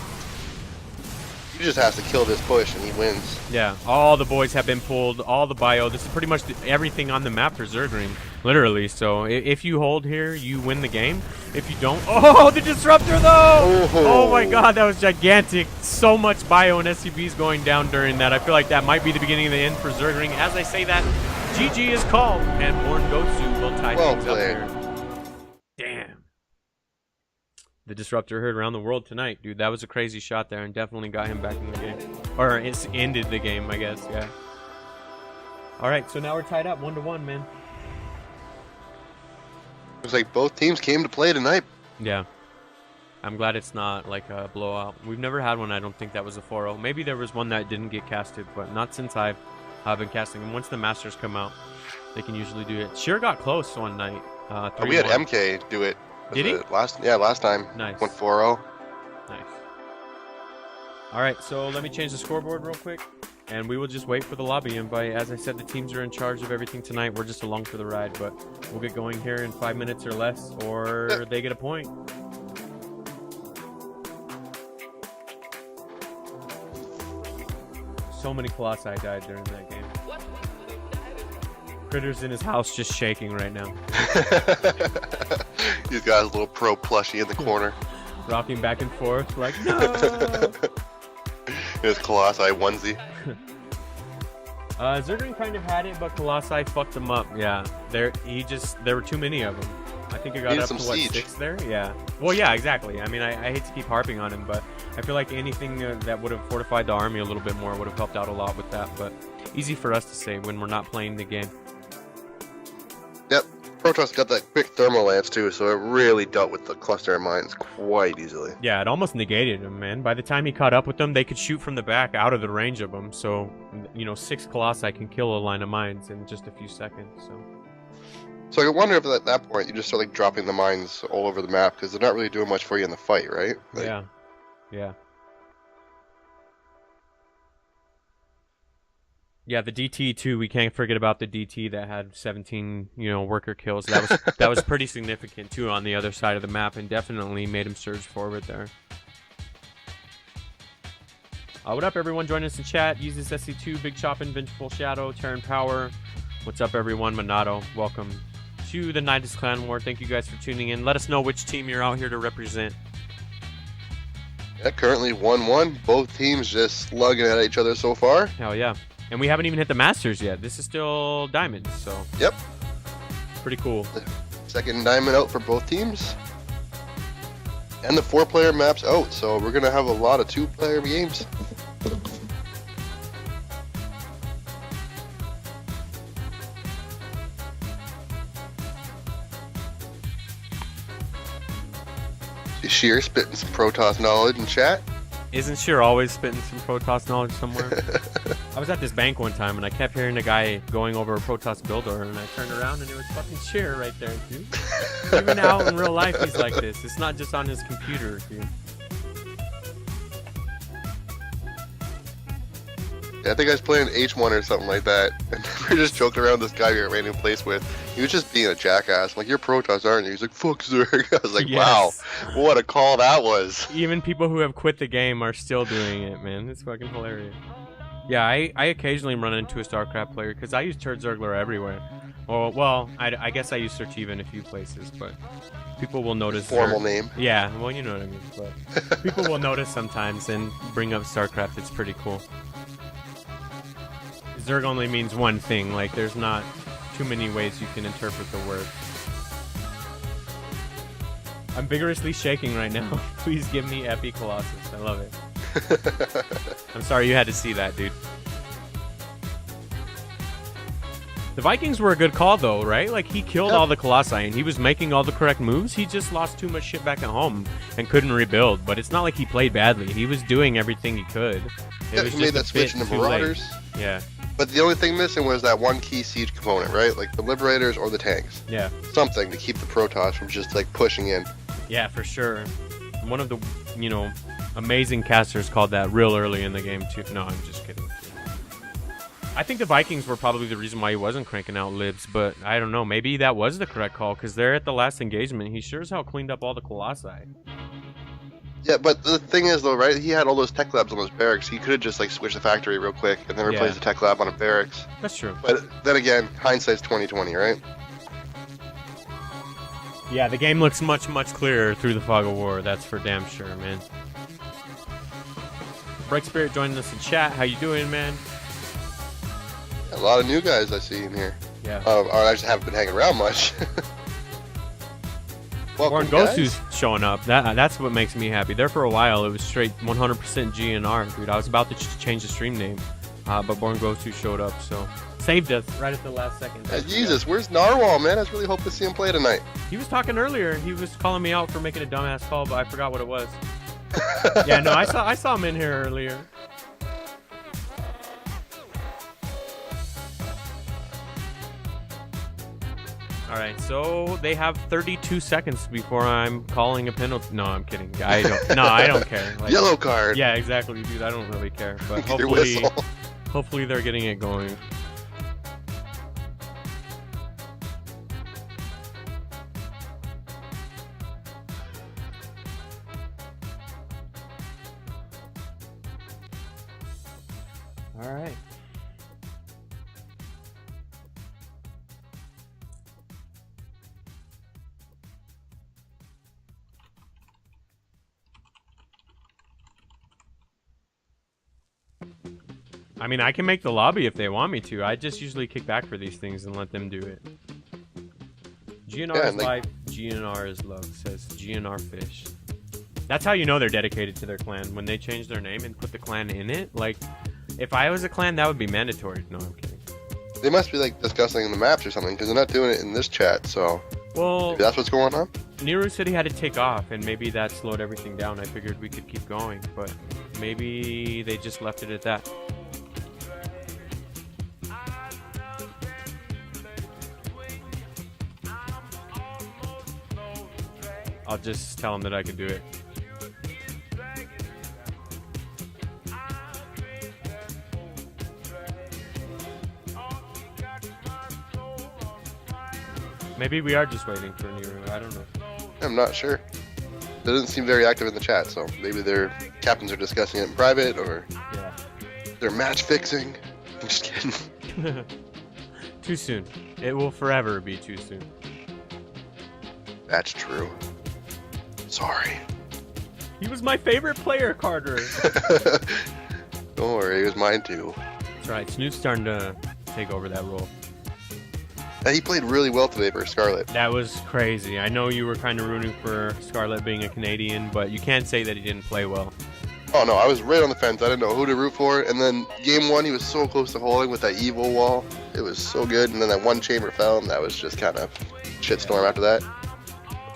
he just has to kill this push and he wins.
Yeah, all the boys have been pulled, all the bio. This is pretty much everything on the map for Zergling, literally. So if you hold here, you win the game. If you don't, oh, the Disruptor though! Oh my god, that was gigantic. So much bio and SCVs going down during that. I feel like that might be the beginning of the end for Zergling. As I say that, GG is called, and BornGosu will tie things up here. Damn. The Disruptor heard around the world tonight, dude. That was a crazy shot there and definitely got him back in the game. Or it's ended the game, I guess, yeah. Alright, so now we're tied up 1-1, man.
Looks like both teams came to play tonight.
Yeah. I'm glad it's not like a blowout. We've never had one, I don't think, that was a 4-0. Maybe there was one that didn't get casted, but not since I've been casting them. Once the Masters come out, they can usually do it. Sure got close one night.
We had MK do it.
Did he?
Last time.
Nice.
Went 4-0.
Nice. Alright, so let me change the scoreboard real quick. And we will just wait for the lobby invite. As I said, the teams are in charge of everything tonight. We're just along for the ride, but we'll get going here in 5 minutes or less, or they get a point. So many Colossi died during that game. Critter's in his house just shaking right now.
He's got his little pro plushie in the corner.
Rocking back and forth like, no!
His Colossi onesie.
Zergling kind of had it, but Colossi fucked them up. Yeah, there were too many of them. I think it got up to, what, 6 there? Yeah. Well, yeah, exactly. I mean, I hate to keep harping on him, but I feel like anything that would have fortified the army a little bit more would have helped out a lot with that. But easy for us to say when we're not playing the game.
Yep. Protoss got that quick thermal lance too, so it really dealt with the cluster of mines quite easily.
Yeah, it almost negated him, man. By the time he caught up with them, they could shoot from the back out of the range of them. So, you know, 6 Colossi can kill a line of mines in just a few seconds.
So I wonder if at that point you just start like dropping the mines all over the map because they're not really doing much for you in the fight, right? Like,
yeah. Yeah. Yeah, the DT too. We can't forget about the DT that had 17, worker kills. That was pretty significant too on the other side of the map, and definitely made him surge forward there. What up, everyone? Join us in chat. Uses SC2, Big Choppin', Vengeful Shadow, Terran Power. What's up, everyone? Monado, welcome to the Nydus Clan War. Thank you guys for tuning in. Let us know which team you're out here to represent.
Yeah, currently 1-1. Both teams just slugging at each other so far.
Hell yeah. And we haven't even hit the Masters yet. This is still Diamonds, so.
Yep.
Pretty cool.
The second diamond out for both teams. And the 4-player map's out, so we're going to have a lot of 2-player games. Sheer spitting some Protoss knowledge in chat.
Isn't Sheer always spitting some Protoss knowledge somewhere? I was at this bank one time and I kept hearing a guy going over a Protoss build order, and I turned around and it was fucking Sheer right there, dude. Even out in real life he's like this. It's not just on his computer, dude.
Yeah, I think I was playing H1 or something like that, and we were just joking around with this guy we ran in place with. He was just being a jackass. I'm like, you're Protoss, aren't you? He's like, fuck Zerg. I was like,
Yes.
Wow, what a call that was.
Even people who have quit the game are still doing it, man. It's fucking hilarious. Yeah, I occasionally run into a StarCraft player because I use Turd Zergler everywhere. Well, I guess I use Sertiva in a few places, but people will notice.
Formal name.
Yeah, well, you know what I mean. But people will notice sometimes and bring up StarCraft. It's pretty cool. Zerg only means one thing. Like, there's not too many ways you can interpret the word. I'm vigorously shaking right now. Please give me Epi Colossus. I love it. I'm sorry you had to see that, dude. The Vikings were a good call, though, right? Like, he killed all the Colossi, and he was making all the correct moves. He just lost too much shit back at home and couldn't rebuild. But it's not like he played badly. He was doing everything he could.
He made that switch into Marauders.
Yeah.
But the only thing missing was that one key siege component, right? Like the Liberators or the tanks.
Yeah.
Something to keep the Protoss from just like pushing in.
Yeah, for sure. One of the, amazing casters called that real early in the game, too. No, I'm just kidding. I think the Vikings were probably the reason why he wasn't cranking out libs, but I don't know. Maybe that was the correct call, because there at the last engagement, he sure as hell cleaned up all the Colossi.
Yeah, but the thing is, though, right? He had all those tech labs on those barracks. He could have just like switched the factory real quick and then replaced the tech lab on a barracks.
That's true.
But then again, hindsight's 20/20, right?
Yeah, the game looks much, much clearer through the fog of war. That's for damn sure, man. Break Spirit joining us in chat. How you doing, man?
A lot of new guys I see in here.
Yeah.
Or I just haven't been hanging around much.
BornGosu's showing up. That's what makes me happy. There for a while, it was straight 100% GNR, dude. I was about to change the stream name, but BornGosu showed up, so saved us right at the last second.
Jesus, where's Narwhal, man? I was really hoping to see him play tonight.
He was talking earlier. He was calling me out for making a dumbass call, but I forgot what it was. Yeah, no, I saw him in here earlier. All right, so they have 32 seconds before I'm calling a penalty. No, I'm kidding. I don't care. Like,
Yellow card.
Yeah, exactly, dude. I don't really care. But hopefully they're getting it going. All right. I mean, I can make the lobby if they want me to. I just usually kick back for these things and let them do it. GNR is life, GNR is love, says GNR Fish. That's how you know they're dedicated to their clan. When they change their name and put the clan in it. Like, if I was a clan, that would be mandatory. No, I'm kidding.
They must be, like, discussing the maps or something, because they're not doing it in this chat, so...
Well...
Maybe that's what's going on?
Nydus said he had to take off, and maybe that slowed everything down. I figured we could keep going, but maybe they just left it at that. I'll just tell him that I can do it. Maybe we are just waiting for Nero. I don't know.
I'm not sure. They doesn't seem very active in the chat, so maybe their captains are discussing it in private, or
Yeah.
they're match fixing. I'm just kidding.
Too soon. It will forever be too soon.
That's true. Sorry.
He was my favorite player, Carter.
Don't worry, it was mine too.
That's right. Snoop's starting to take over that role.
He played really well today for Scarlet.
That was crazy. I know you were kind of rooting for Scarlett being a Canadian, but you can't say that he didn't play well.
Oh no, I was right on the fence. I didn't know who to root for. And then game one, he was so close to holding with that evil wall. It was so good. And then that one chamber fell, and that was just kind of shitstorm after that.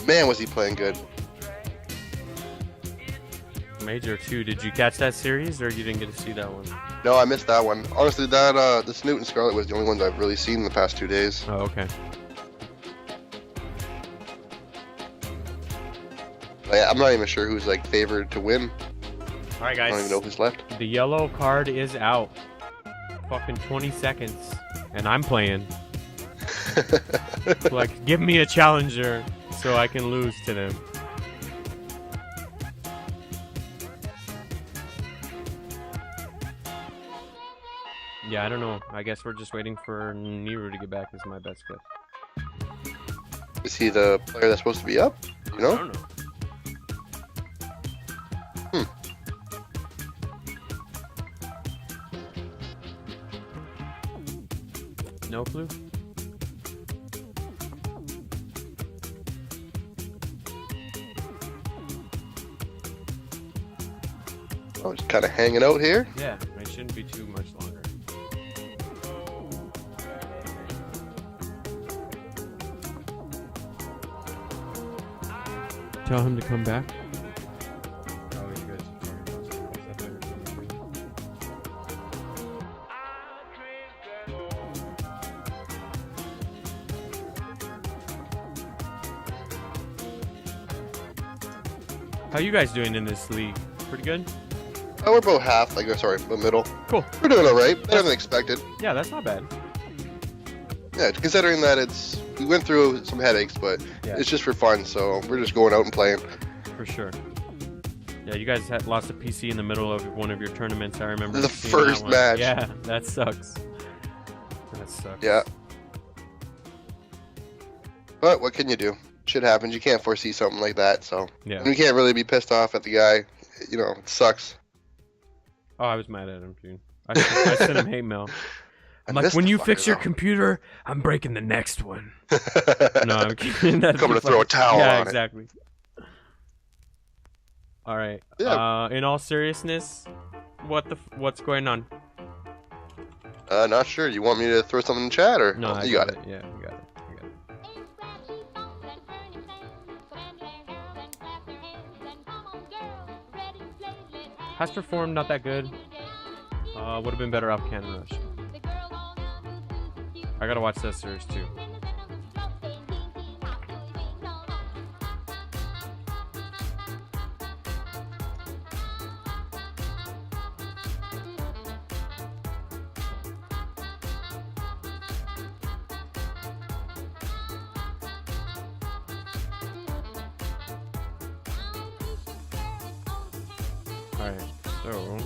Man, was he playing good.
Major 2, did you catch that series, or you didn't get to see that one?
No, I missed that one. Honestly, that the Snoot and Scarlet was the only ones I've really seen in the past 2 days.
Oh, okay.
I'm not even sure who's like favored to win.
All right,
I don't
guys.
even know who's left.
The yellow card is out. Fucking 20 seconds, and I'm playing. Like, give me a challenger so I can lose to them. Yeah, I don't know. I guess we're just waiting for Nero to get back is my best guess.
Is he the player that's supposed to be up? You
I
know?
don't know. No clue?
Oh, just kind of hanging out here.
Yeah, it shouldn't be too much longer. Tell him to come back. Oh, you guys are talking about something else. How you guys doing in this league? Pretty good?
Oh, we're about half. Like, sorry, the middle.
Cool.
We're doing all right. Better than expected.
Yeah, that's not bad.
Yeah, considering that we went through some headaches, but
Yeah.
it's just for fun. So we're just going out and playing.
For sure. Yeah, you guys had lost a PC in the middle of one of your tournaments. I remember
The
seeing
first
that one.
match.
Yeah, that sucks. That sucks.
Yeah. But what can you do? Shit happens. You can't foresee something like that. So
Yeah.
you can't really be pissed off at the guy. You know, it sucks.
Oh, I was mad at him, dude. I sent him hate mail. I'm like,
missed
when
the
you
fucker,
fix your
though.
computer, I'm breaking the next one. No, I'm kidding. That's
Coming to
funny.
throw a towel
Yeah,
on it.
exactly. All right.
Yeah.
In all seriousness, what's going on?
Not sure. You want me to throw something in the chat, or
No, I
you got it?
Yeah, you got it. I got it. Has performed not that good. Would have been better off Cannon Rush. I gotta watch that series too. Alright, so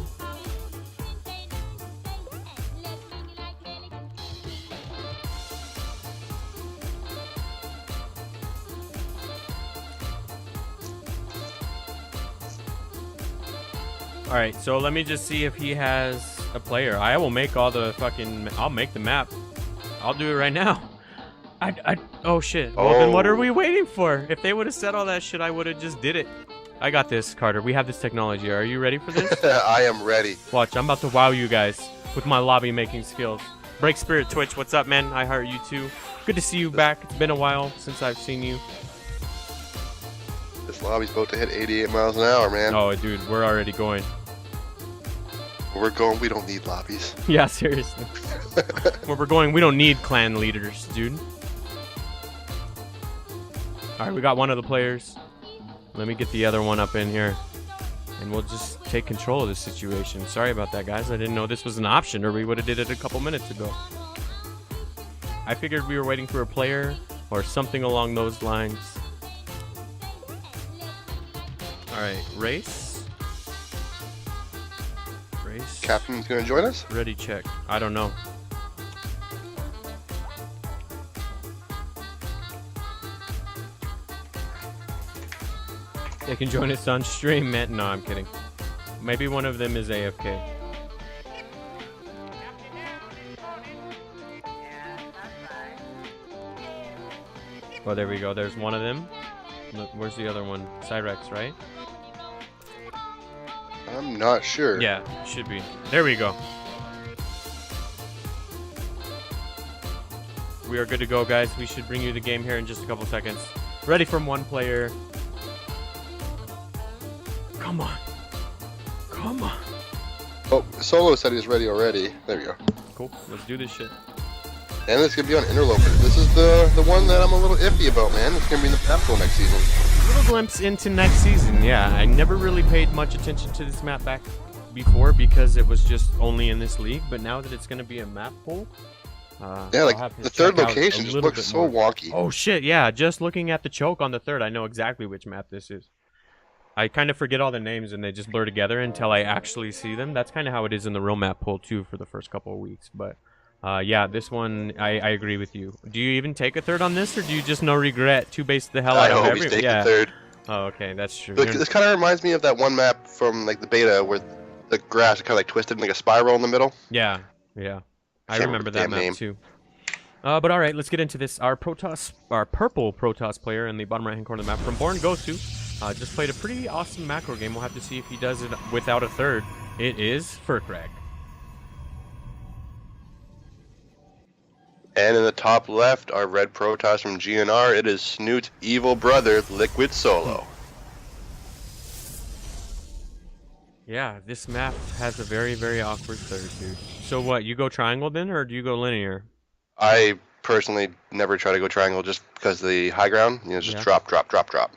alright, so let me just see if he has a player. I will make all the fucking I'll make the map. I'll do it right now. Oh shit. Well then what are we waiting for? If they would have said all that shit, I would have just did it. I got this, Carter. We have this technology. Are you ready for this?
I am ready.
Watch, I'm about to wow you guys with my lobby making skills. Break Spirit Twitch, what's up, man? I heart you too. Good to see you back. It's been a while since I've seen you.
This lobby's about to hit 88 miles an hour, man.
Oh, dude, we're already going.
Where we're going, we don't need lobbies.
Yeah, seriously. Where we're going, we don't need clan leaders, dude. All right, we got one of the players. Let me get the other one up in here, and we'll just take control of the situation. Sorry about that, guys. I didn't know this was an option, or we would have did it a couple minutes ago. I figured we were waiting for a player or something along those lines. All right, race. Race.
Captain's gonna join us.
Ready, check. I don't know. They can join us on stream, man. No, I'm kidding. Maybe one of them is AFK. Oh, there we go. There's one of them. Look, where's the other one? Cyrex, right?
I'm not sure.
Yeah, should be. There we go. We are good to go, guys. We should bring you the game here in just a couple seconds. Ready from one player. Come on. Come on.
Oh, Solo said he's ready already. There we go.
Cool. Let's do this shit.
And it's gonna be on Interloper. This is the one that I'm a little iffy about, man. It's gonna be in the map pool next season.
A little glimpse into next season. Yeah, I never really paid much attention to this map back before because it was just only in this league. But now that it's gonna be a map pool,
yeah, like
I'll have to
the third
check out
location
a
just
little
looks
bit
so
more.
wonky.
Oh shit! Yeah, just looking at the choke on the third, I know exactly which map this is. I kind of forget all the names and they just blur together until I actually see them. That's kind of how it is in the real map pool too for the first couple of weeks. But yeah, this one, I agree with you. Do you even take a third on this, or do you just no regret two-base the hell out of
I
every?
always take
Yeah.
the third.
Oh, okay, that's true.
Look, this kind of reminds me of that one map from like the beta where the grass is kind of like twisted in like a spiral in the middle.
Yeah, yeah. I
Can't
remember
the
that
damn
map
name.
too. But all right, let's get into this. Our purple Protoss player in the bottom right-hand corner of the map from BornGosu just played a pretty awesome macro game. We'll have to see if he does it without a third. It is Furkrag.
And in the top left, our red Protoss from GNR, it is Snoot's evil brother, Liquid Solo.
Yeah, this map has a very, very awkward third, dude. So what, you go triangle then, or do you go linear?
I personally never try to go triangle just because the high ground, you know, just
Yeah.
drop, drop, drop, drop.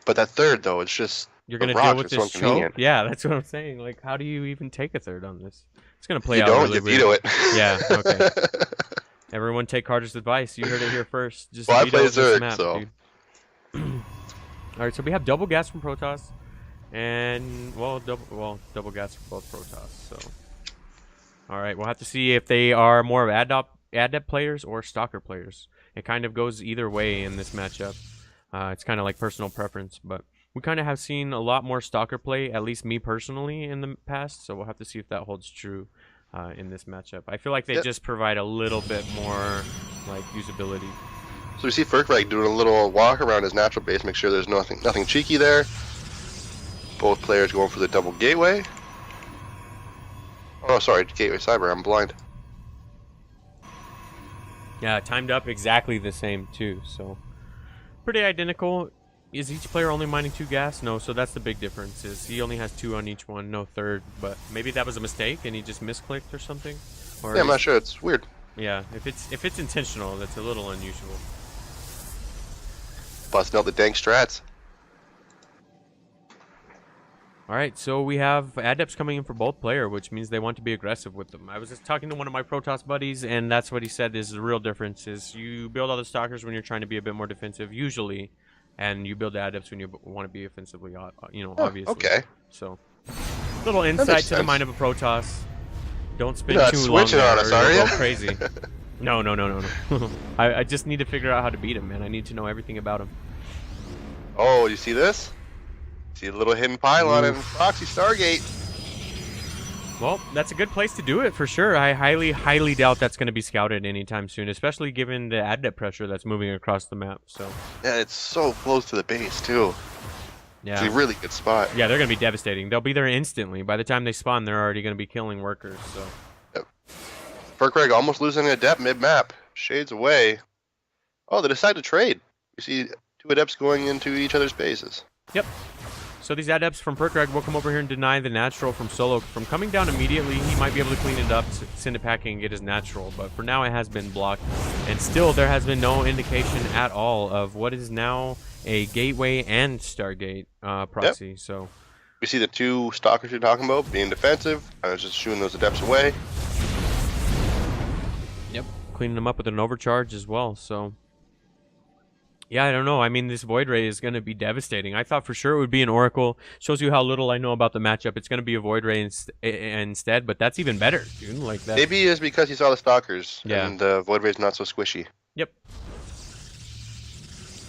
But that third, though, it's just
You're
the
gonna
rocks
deal with
are so
this choke?
inconvenient.
Yeah, that's what I'm saying. Like, how do you even take a third on this? It's gonna play
You
out
don't,
really
you
weird.
veto it.
Yeah, okay. Everyone take Carter's advice. You heard it here first. Just
Well, I
veto
play
this
Zerg,
map,
so.
dude. All right, so we have double gas from Protoss, and double gas for both Protoss. So, all right, we'll have to see if they are more of adept players or stalker players. It kind of goes either way in this matchup. It's kind of like personal preference, but we kind of have seen a lot more stalker play, at least me personally, in the past. So we'll have to see if that holds true in this matchup. I feel like they just provide a little bit more like usability.
So we see Furkrag doing a little walk around his natural base, make sure there's nothing cheeky there. Both players going for the double gateway. Oh, sorry, gateway cyber, I'm blind.
Yeah, timed up exactly the same too, so pretty identical. Is each player only mining 2 gas? No, so that's the big difference. Is he only has 2 on each one, no third. But maybe that was a mistake and he just misclicked or something. Or
Yeah, I'm not sure. It's weird.
Yeah, if it's intentional, that's a little unusual.
Busting out the dank strats.
All right, so we have adepts coming in for both player, which means they want to be aggressive with them. I was just talking to one of my Protoss buddies, and that's what he said is the real difference is you build all the stalkers when you're trying to be a bit more defensive, usually, and you build the adepts when you want to be offensively, obviously.
Okay.
So, little insight
makes
to the
sense.
mind of a Protoss. Don't spin
You're not
too long
switching
there
on
or
us,
you'll
are
go
ya?
crazy. No. I just need to figure out how to beat him, man. I need to know everything about him.
Oh, you see this? See a little hidden pylon and proxy Stargate.
Well, that's a good place to do it for sure. I highly doubt that's going to be scouted anytime soon, especially given the adept pressure that's moving across the map. So,
Yeah, it's so close to the base too. It's a
yeah.
really good spot.
Yeah, they're going to be devastating. They'll be there instantly. By the time they spawn, they're already going to be killing workers. So,
Furkrag almost losing an adept mid-map. Shades away. Oh, they decide to trade. You see 2 adepts going into each other's bases.
yep. So these adepts from Furkrag will come over here and deny the natural from Solo. From coming down immediately, he might be able to clean it up, send it packing, and get his natural. But for now, it has been blocked. And still, there has been no indication at all of what is now a Gateway and Stargate proxy. So,
We see the 2 stalkers you're talking about being defensive. I was just shooting those adepts away.
yep, cleaning them up with an overcharge as well. So, Yeah, I don't know. I mean, this Void Ray is going to be devastating. I thought for sure it would be an Oracle. Shows you how little I know about the matchup. It's going to be a Void Ray instead, but that's even better, dude. Like that.
Maybe it's because he saw the Stalkers,
Yeah.
and the Void Ray's not so squishy.
Yep.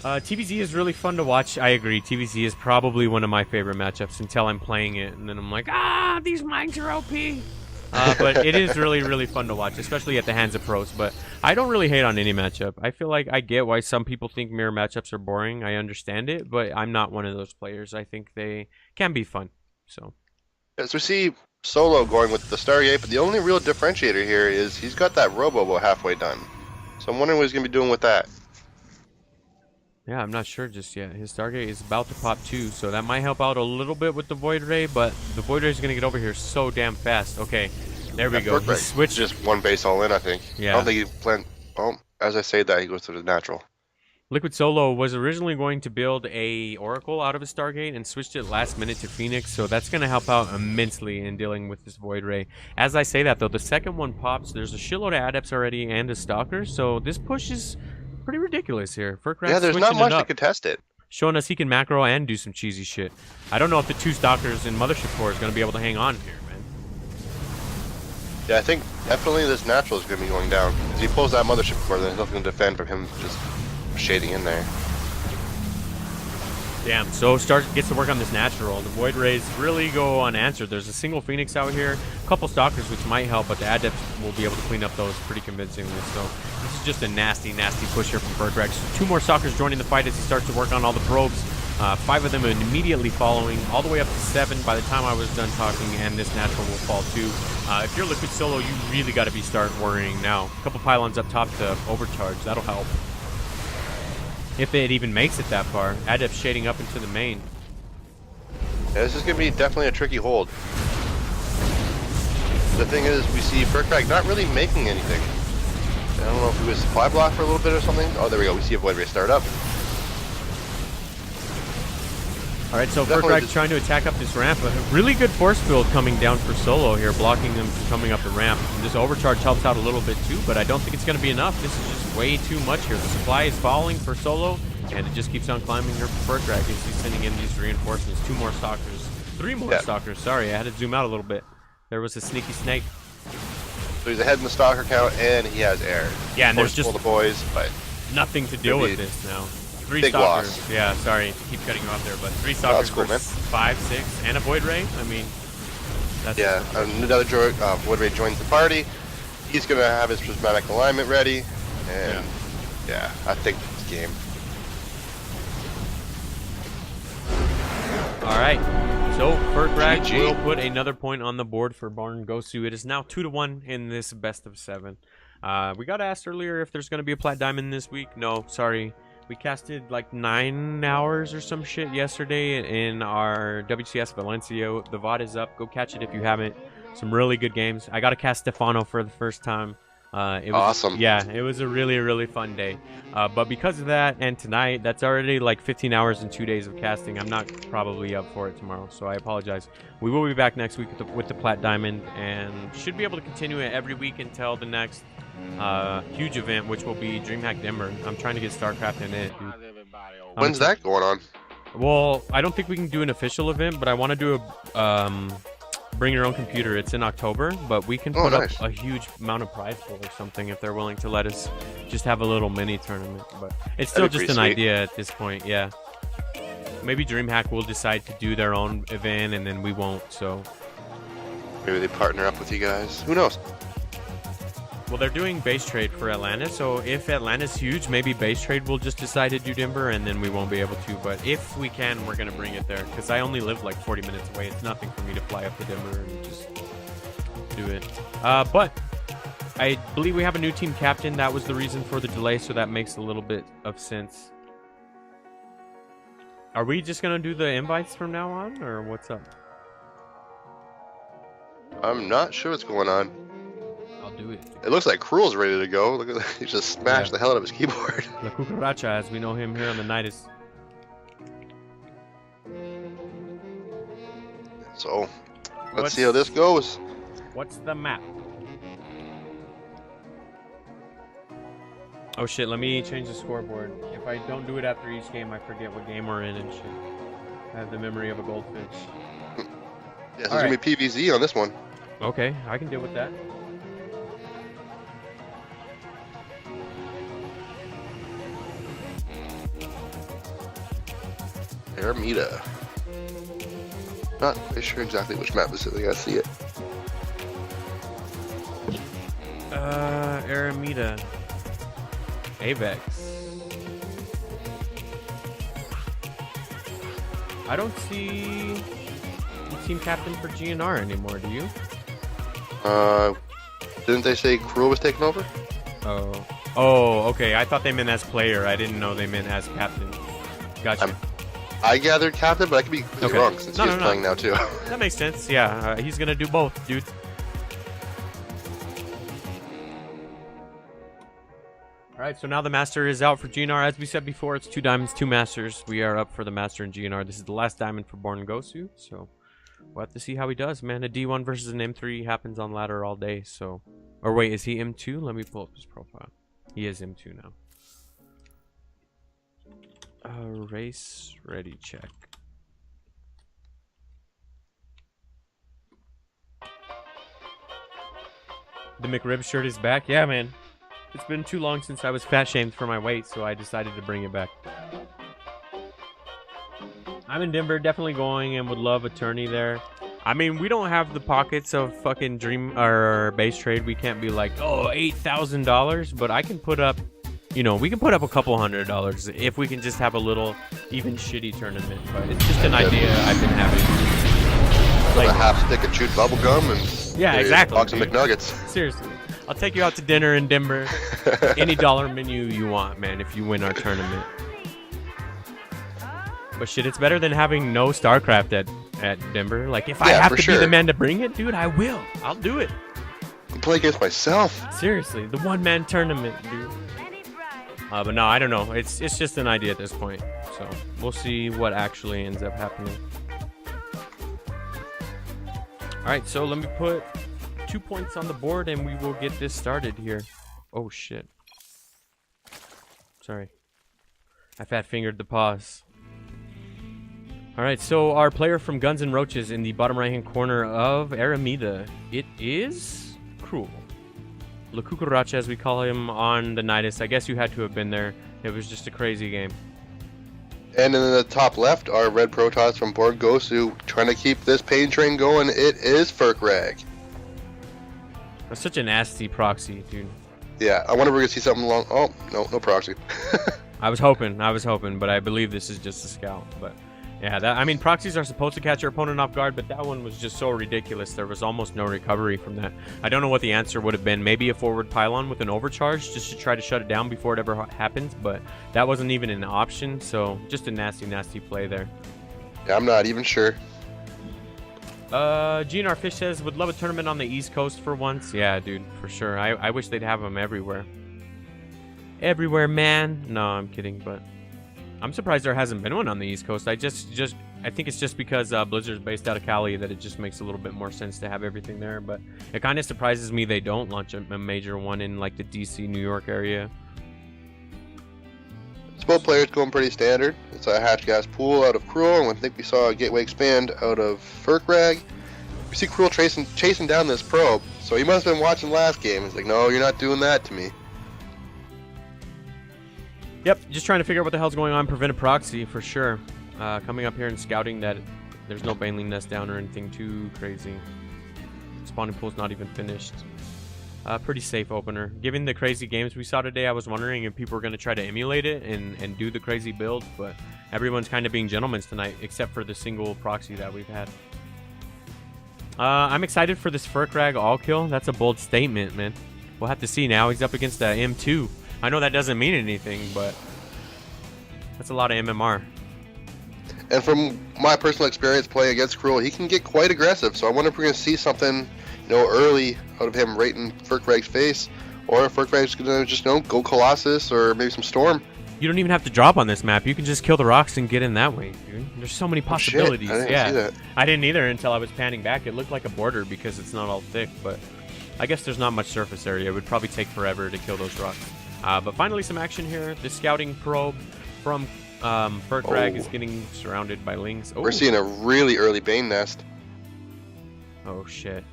TVZ is really fun to watch. I agree. TVZ is probably one of my favorite matchups until I'm playing it, and then I'm like, these mines are OP. But it is really, really fun to watch, especially at the hands of pros. But I don't really hate on any matchup. I feel like I get why some people think mirror matchups are boring. I understand it, but I'm not one of those players. I think they can be fun. So
As we see Solo going with the Stargate, but the only real differentiator here is he's got that Robo about halfway done. So I'm wondering what he's going to be doing with that.
yeah, I'm not sure just yet. His Stargate is about to pop too, so that might help out a little bit with the Void Ray, but the Void Ray is going to get over here so damn fast. Okay, there we go. He switched.
Just one base all in, I think.
Yeah.
I don't think he planned. Oh, as I say that, he goes to the natural.
Liquid Solo was originally going to build a Oracle out of his Stargate and switched it last minute to Phoenix, so that's going to help out immensely in dealing with this Void Ray. As I say that, though, the second one pops. There's a shitload of Adepts already and a Stalker, so this push is pretty ridiculous here.
Yeah, there's not much to contest it.
Showing us he can macro and do some cheesy shit. I don't know if the two Stalkers in Mothership Core is going to be able to hang on here, man.
Yeah, I think definitely this natural is going to be going down. If he pulls that Mothership Core, then there's nothing to defend from him just shading in there.
Damn, so gets to work on this natural. The Void Rays really go unanswered. There's a single Phoenix out here, a couple Stalkers which might help, but the Adepts will be able to clean up those pretty convincingly. So this is just a nasty, nasty push here from BornGosu. Two more Stalkers joining the fight as he starts to work on all the probes. 5 of them immediately following, all the way up to 7 by the time I was done talking, and this natural will fall too. If you're Liquid Solo, you really got to start worrying now. A couple pylons up top to overcharge, that'll help. If it even makes it that far. Adept shading up into the main.
Yeah, this is going to be definitely a tricky hold. The thing is, we see Burkrag not really making anything. I don't know if he was supply block for a little bit or something. Oh, there we go. We see a Void Ray start up.
Alright, so Burkrag trying to attack up this ramp. A really good force field coming down for Solo here, blocking them from coming up the ramp. And this overcharge helps out a little bit too, but I don't think it's going to be enough. This is just way too much here. The supply is falling for Solo, and it just keeps on climbing here for Burkrag as he's sending in these reinforcements. 2 more Stalkers. 3 more Stalkers, sorry. I had to zoom out a little bit. There was a sneaky snake.
So he's ahead in the Stalker count, and he has air.
Yeah, and there's just
the boys, but
nothing to deal with this now. 3
big
Stalkers.
Loss.
Yeah, sorry to keep cutting you off there, but 3 Stalkers
cool,
for 5, 6, and a Void Ray. I mean, that's
another Void Ray joins the party. He's gonna have his prismatic alignment ready, and yeah I think it's game.
All right, so BornGosu will put another point on the board for BornGosu. It is now 2-1 in this best of 7. We got asked earlier if there's going to be a Plat Diamond this week. No, sorry. We casted like 9 hours or some shit yesterday in our WCS Valencia. The VOD is up. Go catch it if you haven't. Some really good games. I got to cast Stefano for the first time. It was
awesome.
Yeah, it was a really, really fun day. But because of that, and tonight, that's already like 15 hours and 2 days of casting. I'm not probably up for it tomorrow, so I apologize. We will be back next week with the Plat Diamond, and should be able to continue it every week until the next huge event, which will be DreamHack Denver. I'm trying to get StarCraft in it, dude.
When's that going on?
Well, I don't think we can do an official event, but I want to do a bring your own computer. It's in October, but we can put up a huge amount of prize pool or something if they're willing to let us just have a little mini tournament. But it's still just an idea at this point. Yeah, maybe DreamHack will decide to do their own event, and then we won't. So
maybe they partner up with you guys. Who knows?
Well, they're doing base trade for Atlanta, so if Atlanta's huge, maybe base trade will just decide to do Denver, and then we won't be able to. But if we can, we're going to bring it there, because I only live like 40 minutes away. It's nothing for me to fly up to Denver and just do it. But I believe we have a new team captain. That was the reason for the delay, so that makes a little bit of sense. Are we just going to do the invites from now on, or what's up?
I'm not sure what's going on.
I'll do it.
It looks like Cruel's ready to go. Look at that. He just smashed the hell out of his keyboard.
La Cucaracha, as we know him here on the Nydus.
So, let's see how this goes.
What's the map? Oh shit, let me change the scoreboard. If I don't do it after each game, I forget what game we're in and shit. I have the memory of a goldfish.
Yeah, so there's gonna be PVZ on this one.
Okay, I can deal with that.
Aramita. Not really sure exactly which map this is. I gotta see it.
Aramita. Avex. I don't see the team captain for GNR anymore, do you?
Didn't they say Cruel was taking over?
Oh. Oh, okay. I thought they meant as player. I didn't know they meant as captain. Gotcha.
I gathered captain, but I could be completely wrong since he's playing now too.
That makes sense. Yeah, he's gonna do both, dude. All right, so now the master is out for GNR. As we said before, it's 2 diamonds, 2 masters. We are up for the master in GNR. This is the last diamond for BornGosu, so we'll have to see how he does, man. A D1 versus an M3 happens on ladder all day, so... Or wait, is he M2? Let me pull up his profile. He is M2 now. Race ready check. The McRib shirt is back. Yeah, man. It's been too long since I was fat shamed for my weight, so I decided to bring it back. I'm in Denver, definitely going, and would love a tourney there. I mean, we don't have the pockets of fucking dream or base trade. We can't be like, oh, $8,000, but I can put up, you know, we can put up a couple $100 if we can just have a little, even shitty tournament. But it's just an idea I've been having.
Like a half stick of chewed bubble gum and
yeah, exactly.
Box of McNuggets.
Seriously. I'll take you out to dinner in Denver. Any dollar menu you want, man, if you win our tournament. But shit, it's better than having no StarCraft at Denver. Like, if I have to be the man to bring it, dude, I will. I'll do it.
I'll play against myself.
Seriously, the one-man tournament, dude. But no, I don't know. It's just an idea at this point. So we'll see what actually ends up happening. All right, so let me put 2 points on the board and we will get this started here. Oh shit. Sorry. I fat fingered the pause. Alright, so our player from Guns N' Roaches in the bottom right hand corner of Aramita. It is Cruel. La Cucaracha, as we call him on the Nydus. I guess you had to have been there. It was just a crazy game.
And in the top left are Red Protoss from BornGosu trying to keep this pain train going. It is Ferkrag.
That's such a nasty proxy, dude.
Yeah, I wonder if we're going to see something along... Oh, no proxy.
I was hoping, but I believe this is just a scout. But yeah, I mean, proxies are supposed to catch your opponent off guard, but that one was just so ridiculous. There was almost no recovery from that. I don't know what the answer would have been. Maybe a forward pylon with an overcharge just to try to shut it down before it ever happens, but that wasn't even an option, so just a nasty play there.
Yeah, I'm not even sure.
GNR Fish says, would love a tournament on the East Coast for once. Yeah, dude, for sure. I wish they'd have them everywhere. Everywhere, man. No, I'm kidding, but I'm surprised there hasn't been one on the East Coast. I think it's just because Blizzard's based out of Cali that it just makes a little bit more sense to have everything there. But it kind of surprises me they don't launch a major one in like the DC, New York area.
Both players going pretty standard. It's a Hatch Gas Pool out of Cruel, and I think we saw a Gateway Expand out of Ferkrag. We see Cruel chasing down this probe, so he must have been watching last game. He's like, no, you're not doing that to me.
Yep, just trying to figure out what the hell's going on. Prevent a proxy for sure. Coming up here and scouting that there's no Baneling nest down or anything too crazy. Spawning pool's not even finished. Pretty safe opener. Given the crazy games we saw today, I was wondering if people were going to try to emulate it and do the crazy build, but everyone's kind of being gentlemen tonight, except for the single proxy that we've had. I'm excited for this Ferkrag all kill. That's a bold statement, man. We'll have to see now. He's up against the M2. I know that doesn't mean anything, but that's a lot of MMR.
And from my personal experience playing against Cruel, he can get quite aggressive, so I wonder if we're going to see something early out of him right in Ferkrag's face, or if Ferkrag's gonna just go Colossus or maybe some Storm.
You don't even have to drop on this map. You can just kill the rocks and get in that way, dude. There's so many possibilities.
Oh, shit. I didn't see that.
I didn't either until I was panning back. It looked like a border because it's not all thick, but I guess there's not much surface area. It would probably take forever to kill those rocks. But finally some action here. The scouting probe from Furkrag is
Oh.
getting surrounded by Lings. Oh.
We're seeing a really early Bane nest.
Oh shit.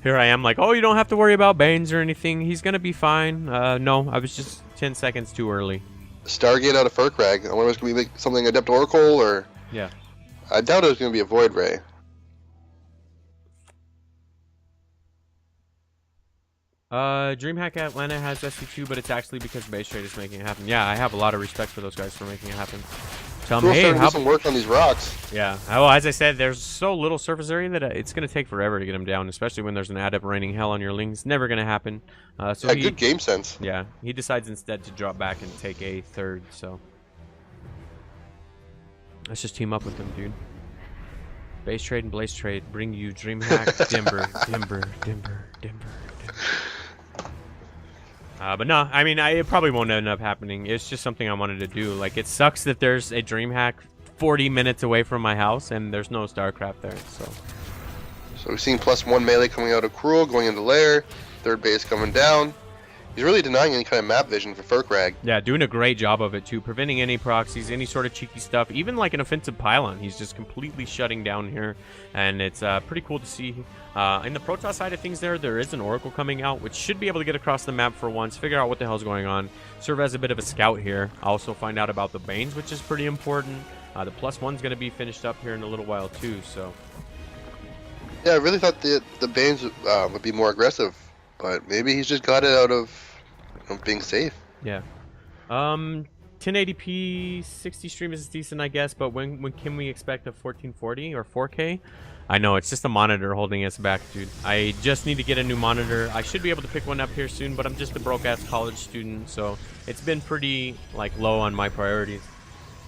Here I am like, oh, you don't have to worry about Banes or anything. He's gonna be fine. No, I was just 10 seconds too early.
Stargate out of Furkrag. I wonder if it's going to be like something Adept Oracle or...
Yeah.
I doubt it was going to be a Void Ray.
DreamHack Atlanta has SC2, but it's actually because Base Trade is making it happen. Yeah, I have a lot of respect for those guys for making it happen. Tell them,
Cool,
hey,
starting to
how...
do some work on these rocks.
Yeah. Well, as I said, there's so little surface area that it's going to take forever to get them down, especially when there's an Adept raining hell on your Lings. Never going to happen. So
Yeah, good game sense.
Yeah, he decides instead to drop back and take a third, so... Let's just team up with him, dude. Base Trade and Blaze Trade bring you DreamHack, Dimber. But no, I mean, it probably won't end up happening. It's just something I wanted to do. Like, it sucks that there's a DreamHack 40 minutes away from my house and there's no StarCraft there, so...
So we're seeing +1 melee coming out of Cruel, going into Lair. Third base coming down. He's really denying any kind of map vision for Furkrag.
Yeah, doing a great job of it, too. Preventing any proxies, any sort of cheeky stuff. Even like an offensive pylon, he's just completely shutting down here. And it's pretty cool to see. In the Protoss side of things there is an Oracle coming out, which should be able to get across the map for once, figure out what the hell's going on, serve as a bit of a scout here. Also find out about the Banes, which is pretty important. The +1's going to be finished up here in a little while, too, so...
Yeah, I really thought the Banes would be more aggressive, but maybe he's just got it out of being safe.
Yeah. 1080p 60 stream is decent, I guess, but when can we expect a 1440 or 4K? I know, it's just a monitor holding us back, dude. I just need to get a new monitor. I should be able to pick one up here soon, but I'm just a broke-ass college student, so it's been pretty, like, low on my priorities.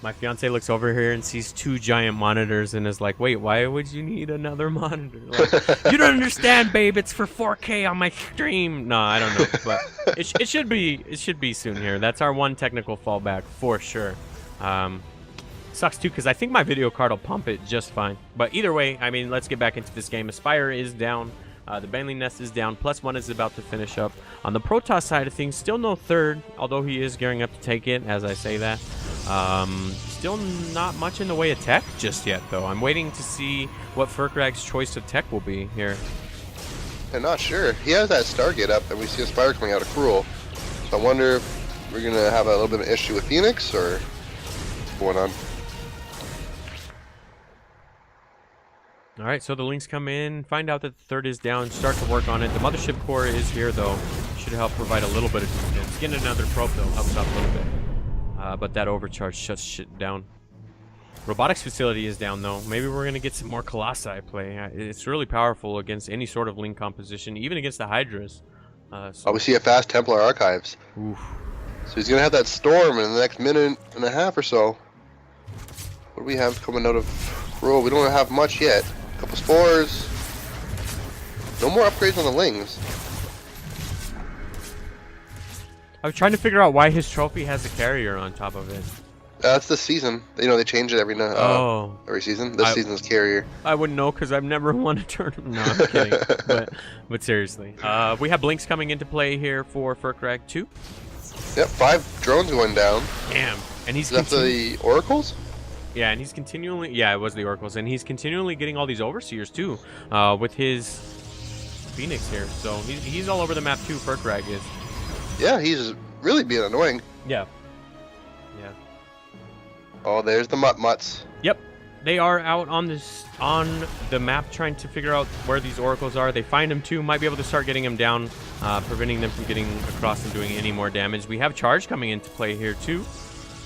My fiance looks over here and sees 2 giant monitors and is like, wait, why would you need another monitor? Like, you don't understand, babe. It's for 4K on my stream. No, I don't know, but it should be soon here. That's our one technical fallback for sure. Sucks too because I think my video card will pump it just fine. But either way, I mean, let's get back into this game. Aspire is down. The Banley Nest is down. +1 is about to finish up. On the Protoss side of things, still no third, although he is gearing up to take it as I say that. Still not much in the way of tech just yet, though. I'm waiting to see what Furkrag's choice of tech will be here.
I'm not sure. He has that Stargate up, and we see a Spire coming out of Cruel. So I wonder if we're going to have a little bit of an issue with Phoenix, or what's going on.
All right, so the links come in, find out that the third is down, start to work on it. The mothership core is here, though. Should help provide a little bit of defense. Getting another probe, though, helps out a little bit. But that overcharge shuts shit down. Robotics facility is down, though. Maybe we're going to get some more Colossi play. It's really powerful against any sort of link composition, even against the Hydras.
Oh, we see a fast Templar Archives.
Oof.
So he's going to have that storm in the next minute and a half or so. What do we have coming out of Cruel? We don't have much yet. A couple spores. No more upgrades on the Lings.
I was trying to figure out why his trophy has a carrier on top of it.
That's this season. You know, they change it every season. This season's carrier.
I wouldn't know because I've never won a tournament. No, I'm kidding. but seriously. We have Blinks coming into play here for Furkrag 2.
Yep, 5 drones going down.
Damn. And he's
after the Oracles?
Yeah, and he's continually... Yeah, it was the Oracles. And he's continually getting all these Overseers, too, with his Phoenix here. So he's all over the map, too, Furkrag is.
Yeah, he's really being annoying.
Yeah. Yeah.
Oh, there's the Mutts.
Yep. They are out on the map trying to figure out where these Oracles are. They find them, too. Might be able to start getting them down, preventing them from getting across and doing any more damage. We have Charge coming into play here, too.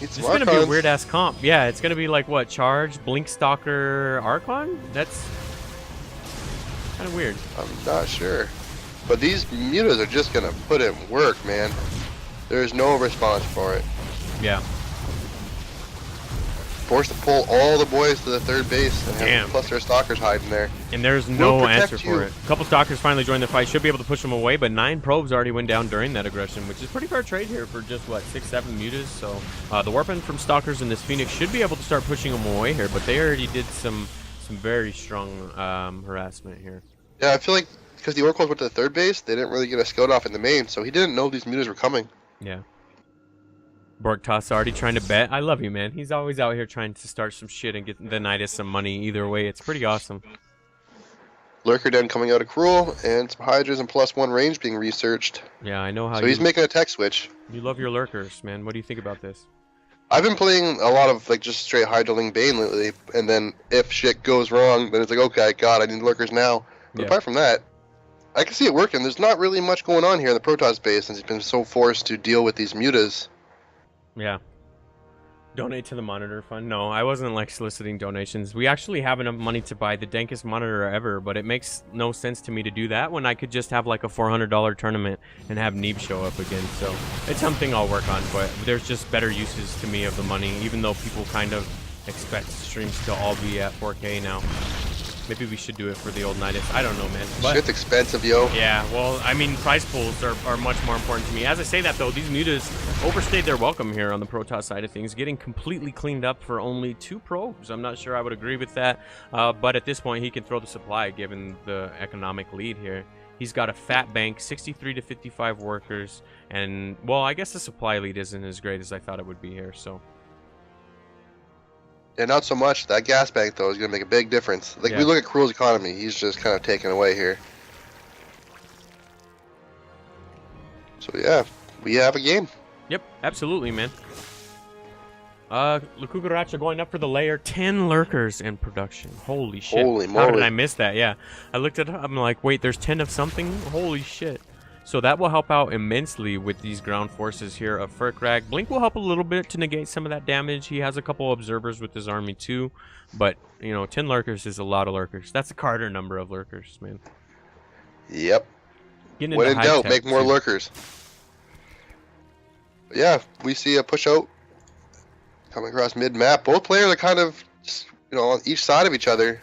It's going to be a weird-ass comp. Yeah, it's going to be like, what, Charge, Blink Stalker, Archon? That's kind of weird.
I'm not sure. But these mutas are just going to put in work, man. There's no response for it.
Yeah.
Forced to pull all the boys to the third base and
Damn.
have plus their stalkers hiding there.
And there's no answer for it. A couple stalkers finally joined the fight. Should be able to push them away, but 9 probes already went down during that aggression, which is pretty fair trade here for just, what, 6, 7 mutas. So the warping from stalkers and this Phoenix should be able to start pushing them away here, but they already did some very strong harassment here.
Yeah, I feel like because the Oracles went to the third base, they didn't really get a scout off in the main, so he didn't know these mutas were coming.
Yeah. BorgToss already trying to bet. I love you, man. He's always out here trying to start some shit and get the Nydus some money. Either way, it's pretty awesome.
Lurker Den coming out of Cruel, and some Hydras and +1 range being researched.
Yeah, I know how
So he's making a tech switch.
you love your lurkers, man. What do you think about this?
I've been playing a lot of like just straight Hydraling Bane lately, and then if shit goes wrong, then it's like, okay, God, I need lurkers now. But apart from that, I can see it working. There's not really much going on here in the Protoss base since he's been so forced to deal with these mutas.
Yeah. Donate to the monitor fund. No, I wasn't like soliciting donations. We actually have enough money to buy the dankest monitor ever, but it makes no sense to me to do that when I could just have like a $400 tournament and have Neeb show up again. So it's something I'll work on, but there's just better uses to me of the money, even though people kind of expect streams to all be at 4K now. Maybe we should do it for the old Nydus. I don't know, man. But
Shit's expensive, yo.
yeah, well, I mean, prize pools are much more important to me. As I say that, though, these mutas overstayed their welcome here on the Protoss side of things, getting completely cleaned up for only 2 probes. I'm not sure I would agree with that, but at this point, he can throw the supply, given the economic lead here. He's got a fat bank, 63 to 55 workers, and, well, I guess the supply lead isn't as great as I thought it would be here, so...
Yeah, not so much. That gas bank, though, is going to make a big difference. Like, we look at Cruel's economy, he's just kind of taken away here. So, yeah, we have a game.
Yep, absolutely, man. Lukugaracha going up for the layer. 10 lurkers in production. Holy shit.
Holy
How
moly.
did I miss that? Yeah. I looked at it. I'm like, wait, there's 10 of something? Holy shit. So that will help out immensely with these ground forces here of Furkrag. Blink will help a little bit to negate some of that damage. He has a couple observers with his army too. But, you know, 10 lurkers is a lot of lurkers. That's a Carter number of lurkers, man.
Yep.
Getting
When
into
in doubt,
high-tech,
make more
too.
lurkers. But yeah, we see a push out coming across mid-map. Both players are kind of, you know, on each side of each other.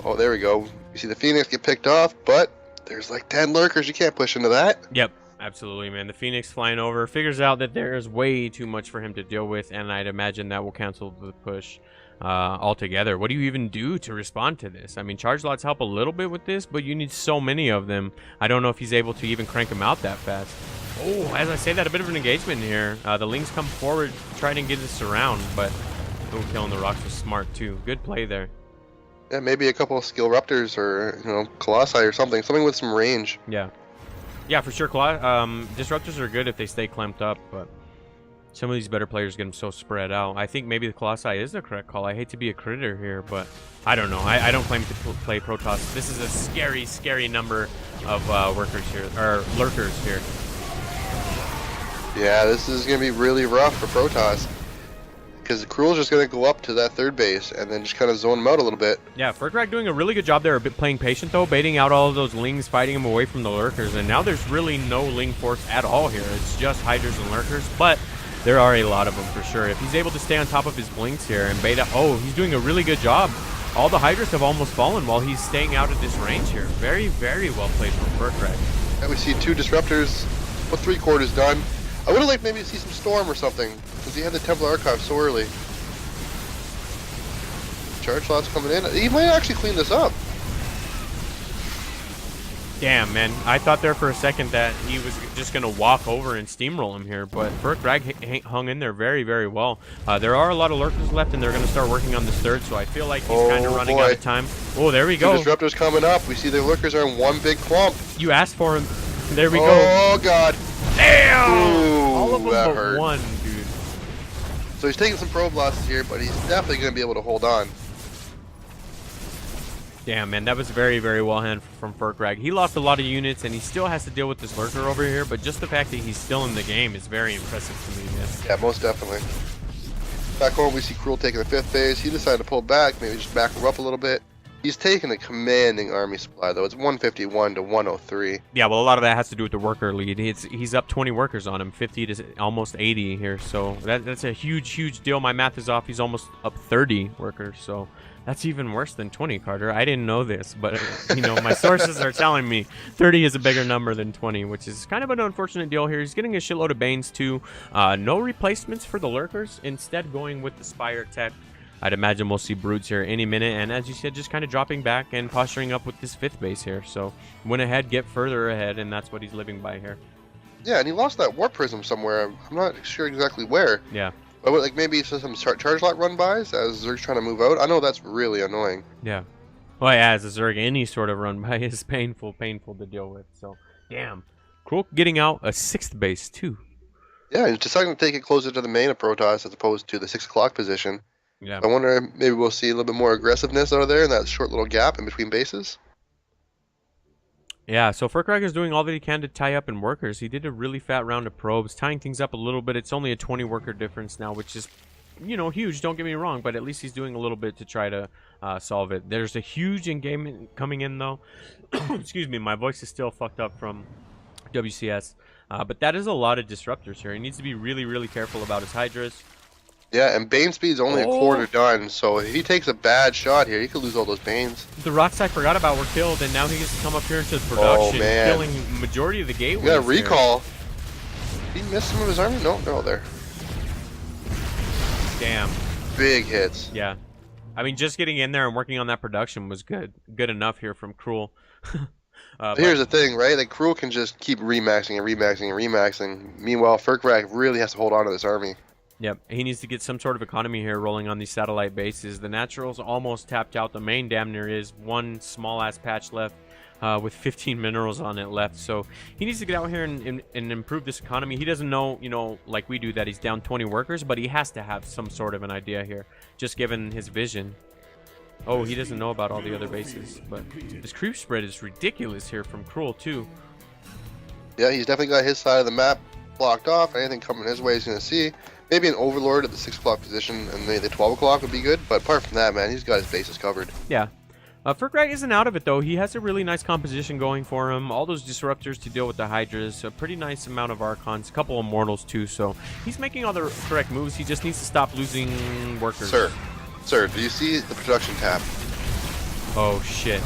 Oh, there we go. You see the Phoenix get picked off, but there's like 10 lurkers. You can't push into that.
Yep, absolutely, man. The Phoenix flying over figures out that there is way too much for him to deal with, and I'd imagine that will cancel the push altogether. What do you even do to respond to this? I mean, charge lots help a little bit with this, but you need so many of them. I don't know if he's able to even crank them out that fast. Oh, as I say that, a bit of an engagement here. The Lings come forward, trying to get this around, but killing the rocks was smart too. Good play there.
Yeah, maybe a couple of skill Raptors or, you know, Colossi or something. Something with some range.
Yeah. Yeah, for sure. Disruptors are good if they stay clamped up, but some of these better players get them so spread out. I think maybe the Colossi is the correct call. I hate to be a critter here, but I don't know. I don't claim to play Protoss. This is a scary, scary number of workers here, or lurkers here.
Yeah, this is going to be really rough for Protoss. Because the Cruel's just going to go up to that third base and then just kind of zone them out a little bit.
Yeah, Furkrag doing a really good job there, a bit playing patient though, baiting out all of those Lings, fighting them away from the lurkers, and now there's really no Ling force at all here. It's just Hydras and lurkers, but there are a lot of them for sure. If he's able to stay on top of his Blinks here and bait out, oh, he's doing a really good job. All the Hydras have almost fallen while he's staying out at this range here. Very, very well played from Furkrag.
And we see 2 Disruptors, with 3/4 done. I would have liked maybe to see some Storm or something, because he had the Templar Archive so early. Charge slots coming in. He might actually clean this up.
Damn, man. I thought there for a second that he was just going to walk over and steamroll him here, but Furkrag hung in there very, very well. There are a lot of lurkers left, and they're going to start working on this third, so I feel like he's kind of running out of time. Oh, there we go.
2 Disruptors coming up. We see the lurkers are in one big clump.
You asked for him. There we go.
Oh, God.
Damn!
Ooh,
All of them
that
but
hurt.
one, dude.
So he's taking some probe losses here, but he's definitely going to be able to hold on.
Damn, man, that was very, very well handled from Furkrag. He lost a lot of units, and he still has to deal with this lurker over here, but just the fact that he's still in the game is very impressive to me, man.
Yeah, most definitely. Back home, we see Cruel taking the 5th base. He decided to pull back, maybe just back him up a little bit. He's taking a commanding army supply, though. It's 151 to 103.
Yeah, well, a lot of that has to do with the worker lead. He's up 20 workers on him, 50 to almost 80 here, so that's a huge, huge deal. My math is off. He's almost up 30 workers, so that's even worse than 20, Carter. I didn't know this, but, you know, my sources are telling me 30 is a bigger number than 20, which is kind of an unfortunate deal here. He's getting a shitload of Banes, too. No replacements for the lurkers, instead going with the Spire tech. I'd imagine we'll see Brutes here any minute, and as you said, just kind of dropping back and posturing up with this 5th base here. So win ahead, get further ahead, and that's what he's living by here.
Yeah, and he lost that warp prism somewhere. I'm not sure exactly where.
Yeah.
But like maybe it's some charge lot run bys as Zerg's trying to move out. I know that's really annoying.
Yeah. Well, yeah, as a Zerg, any sort of run by is painful to deal with. So, damn. Cruel getting out a 6th base, too.
Yeah, and deciding to take it closer to the main of Protoss as opposed to the 6 o'clock position.
Yeah.
I wonder if maybe we'll see a little bit more aggressiveness out of there in that short little gap in between bases.
Yeah, so Furkrag is doing all that he can to tie up in workers. He did a really fat round of probes, tying things up a little bit. It's only a 20 worker difference now, which is, you know, huge. Don't get me wrong, but at least he's doing a little bit to try to solve it. There's a huge engagement coming in, though. Excuse me, my voice is still fucked up from WCS. But that is a lot of disruptors here. He needs to be really, really careful about his Hydras.
Yeah, and Bane speed's only a quarter done, so if he takes a bad shot here, he could lose all those Banes.
The rocks I forgot about were killed, and now he gets to come up here into production, killing majority of the gateways.
You got a recall. Did he miss some of his army? No, they're all there.
Damn.
Big hits.
Yeah. I mean, just getting in there and working on that production was good enough here from Cruel.
Here's the thing, right? Like, Cruel can just keep remaxing and remaxing and remaxing. Meanwhile, Furkrag really has to hold on to this army.
Yep, he needs to get some sort of economy here rolling on these satellite bases. The Natural's almost tapped out. The main damn near is one small-ass patch left with 15 minerals on it left. So he needs to get out here and improve this economy. He doesn't know, you know, like we do, that he's down 20 workers, but he has to have some sort of an idea here, just given his vision. Oh, he doesn't know about all the other bases, but this creep spread is ridiculous here from Cruel, too.
Yeah, he's definitely got his side of the map blocked off. Anything coming his way he's going to see. Maybe an Overlord at the 6 o'clock position, and maybe the 12 o'clock would be good. But apart from that, man, he's got his bases covered.
Yeah. Furkrag isn't out of it, though. He has a really nice composition going for him. All those Disruptors to deal with the Hydras. A pretty nice amount of Archons. A couple of Mortals, too. So he's making all the correct moves. He just needs to stop losing workers.
Sir, do you see the production tab?
Oh, shit.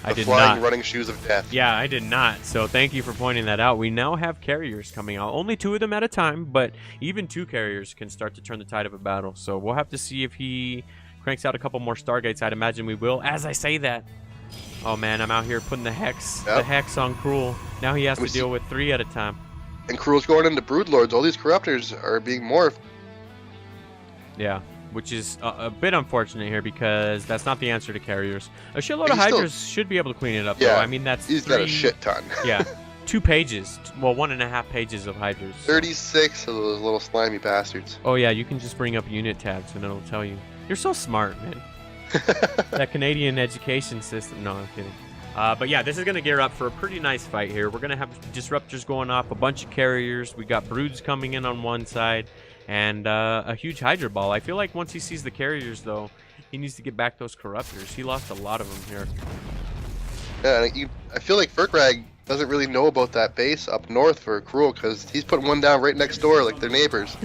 I did
flying,
not.
running shoes of death.
Yeah, I did not. So thank you for pointing that out. We now have carriers coming out. Only 2 of them at a time, but even 2 carriers can start to turn the tide of a battle. So we'll have to see if he cranks out a couple more Stargates. I'd imagine we will. As I say that, oh man, I'm out here putting the hex on Cruel. Now he has to deal with 3 at a time.
And Cruel's going into Broodlords. All these Corruptors are being morphed.
Yeah. Which is a bit unfortunate here because that's not the answer to carriers. A shitload of Hydras should be able to clean it up, though. I mean, that's
he's got a shit ton.
Yeah. 2 pages. Well, 1.5 pages of Hydras.
36 of those little slimy bastards.
Oh, yeah, you can just bring up unit tabs and it'll tell you. You're so smart, man. That Canadian education system. No, I'm kidding. But yeah, this is going to gear up for a pretty nice fight here. We're going to have Disruptors going off, a bunch of carriers. We got Broods coming in on one side. And a huge Hydra ball. I feel like once he sees the carriers, though, he needs to get back those Corruptors. He lost a lot of them here.
Yeah, I feel like Furkrag doesn't really know about that base up north for Cruel because he's putting one down right next door like they're neighbors.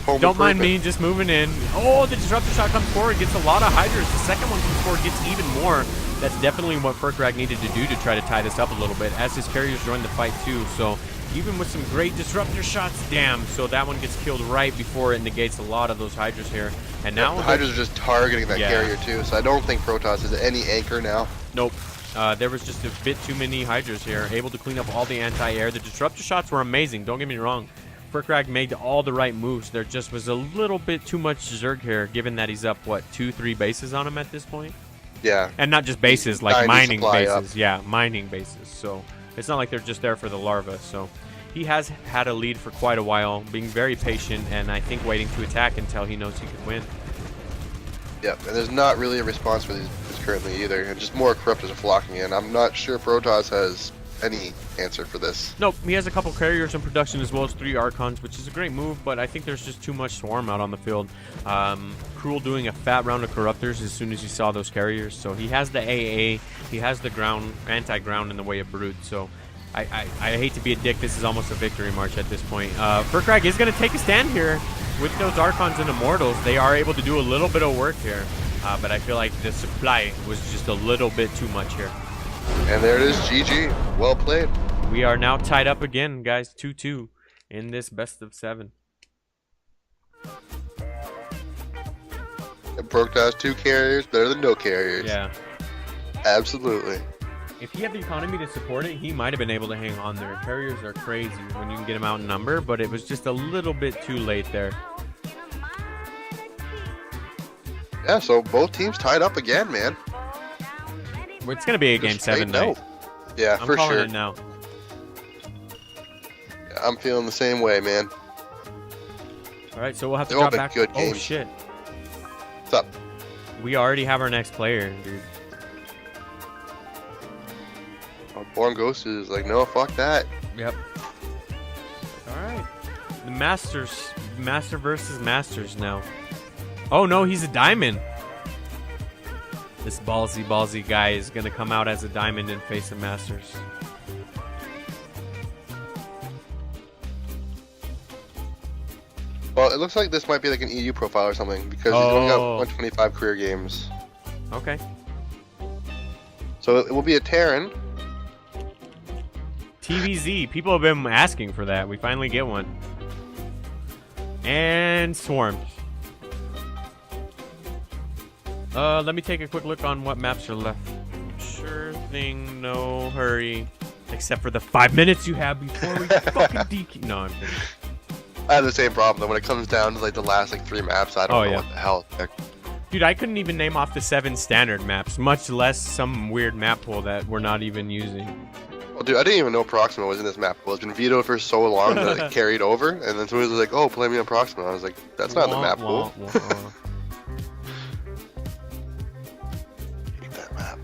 Don't mind me just moving in. Oh, the Disruptor shot comes forward, gets a lot of Hydras. The second one comes forward, gets even more. That's definitely what Furkrag needed to do to try to tie this up a little bit, as his carriers join the fight too. So even with some great Disruptor shots, damn. So that one gets killed right before it negates a lot of those Hydras here. And now
the Hydras are just targeting that carrier too. So I don't think Protoss has any anchor now.
Nope. There was just a bit too many Hydras here, able to clean up all the anti-air. The Disruptor shots were amazing, don't get me wrong. Furkrag made all the right moves. There just was a little bit too much Zerg here, given that he's up, what, 2-3 bases on him at this point?
Yeah.
And not just bases, like mining bases.
Up.
Yeah, mining bases. So it's not like they're just there for the larva. So he has had a lead for quite a while, being very patient, and I think waiting to attack until he knows he can win.
Yep, and there's not really a response for these currently either, and just more Corruptors are flocking in. I'm not sure Protoss has any answer for this.
Nope, he has a couple carriers in production as well as 3 Archons, which is a great move, but I think there's just too much Swarm out on the field. Cruel doing a fat round of Corruptors as soon as he saw those carriers, so he has the AA, he has the ground, anti-ground in the way of Brood, so I hate to be a dick, this is almost a victory march at this point. Furkrag is going to take a stand here with those Archons and Immortals. They are able to do a little bit of work here, but I feel like the supply was just a little bit too much here.
And there it is, GG. Well played.
We are now tied up again, guys, 2-2 in this best of 7.
Protoss 2 carriers better than no carriers.
Yeah.
Absolutely.
If he had the economy to support it, he might have been able to hang on there. Carriers are crazy when you can get them out in number, but it was just a little bit too late there.
Yeah, so both teams tied up again, man.
It's going to be a game 7 night.
Yeah,
I'm
for
calling
sure.
it now.
I'm feeling the same way, man.
All right, so we'll have to
They've all
drop
been
back.
good
Oh,
games.
shit.
What's up?
We already have our next player, dude.
Oh, BornGosu is like, no, fuck that.
Yep. All right. The Masters. Master versus Masters now. Oh, no, he's a diamond. This ballsy guy is going to come out as a diamond and face a Masters.
Well, it looks like this might be like an EU profile or something because he's only got 125 career games.
Okay.
So it will be a Terran.
TVZ. People have been asking for that. We finally get one. And Swarms. Let me take a quick look on what maps are left. Sure thing, no hurry. Except for the 5 minutes you have before we fucking DQ. No, I'm kidding.
I have the same problem though when it comes down to like the last like 3 maps. I don't know what the hell.
Dude, I couldn't even name off the 7 standard maps, much less some weird map pool that we're not even using.
Well, dude, I didn't even know Proxima was in this map pool. It's been vetoed for so long that it carried over, and then somebody was like, "Oh, play me on Proxima." I was like, "That's not in the map pool." Hate that map.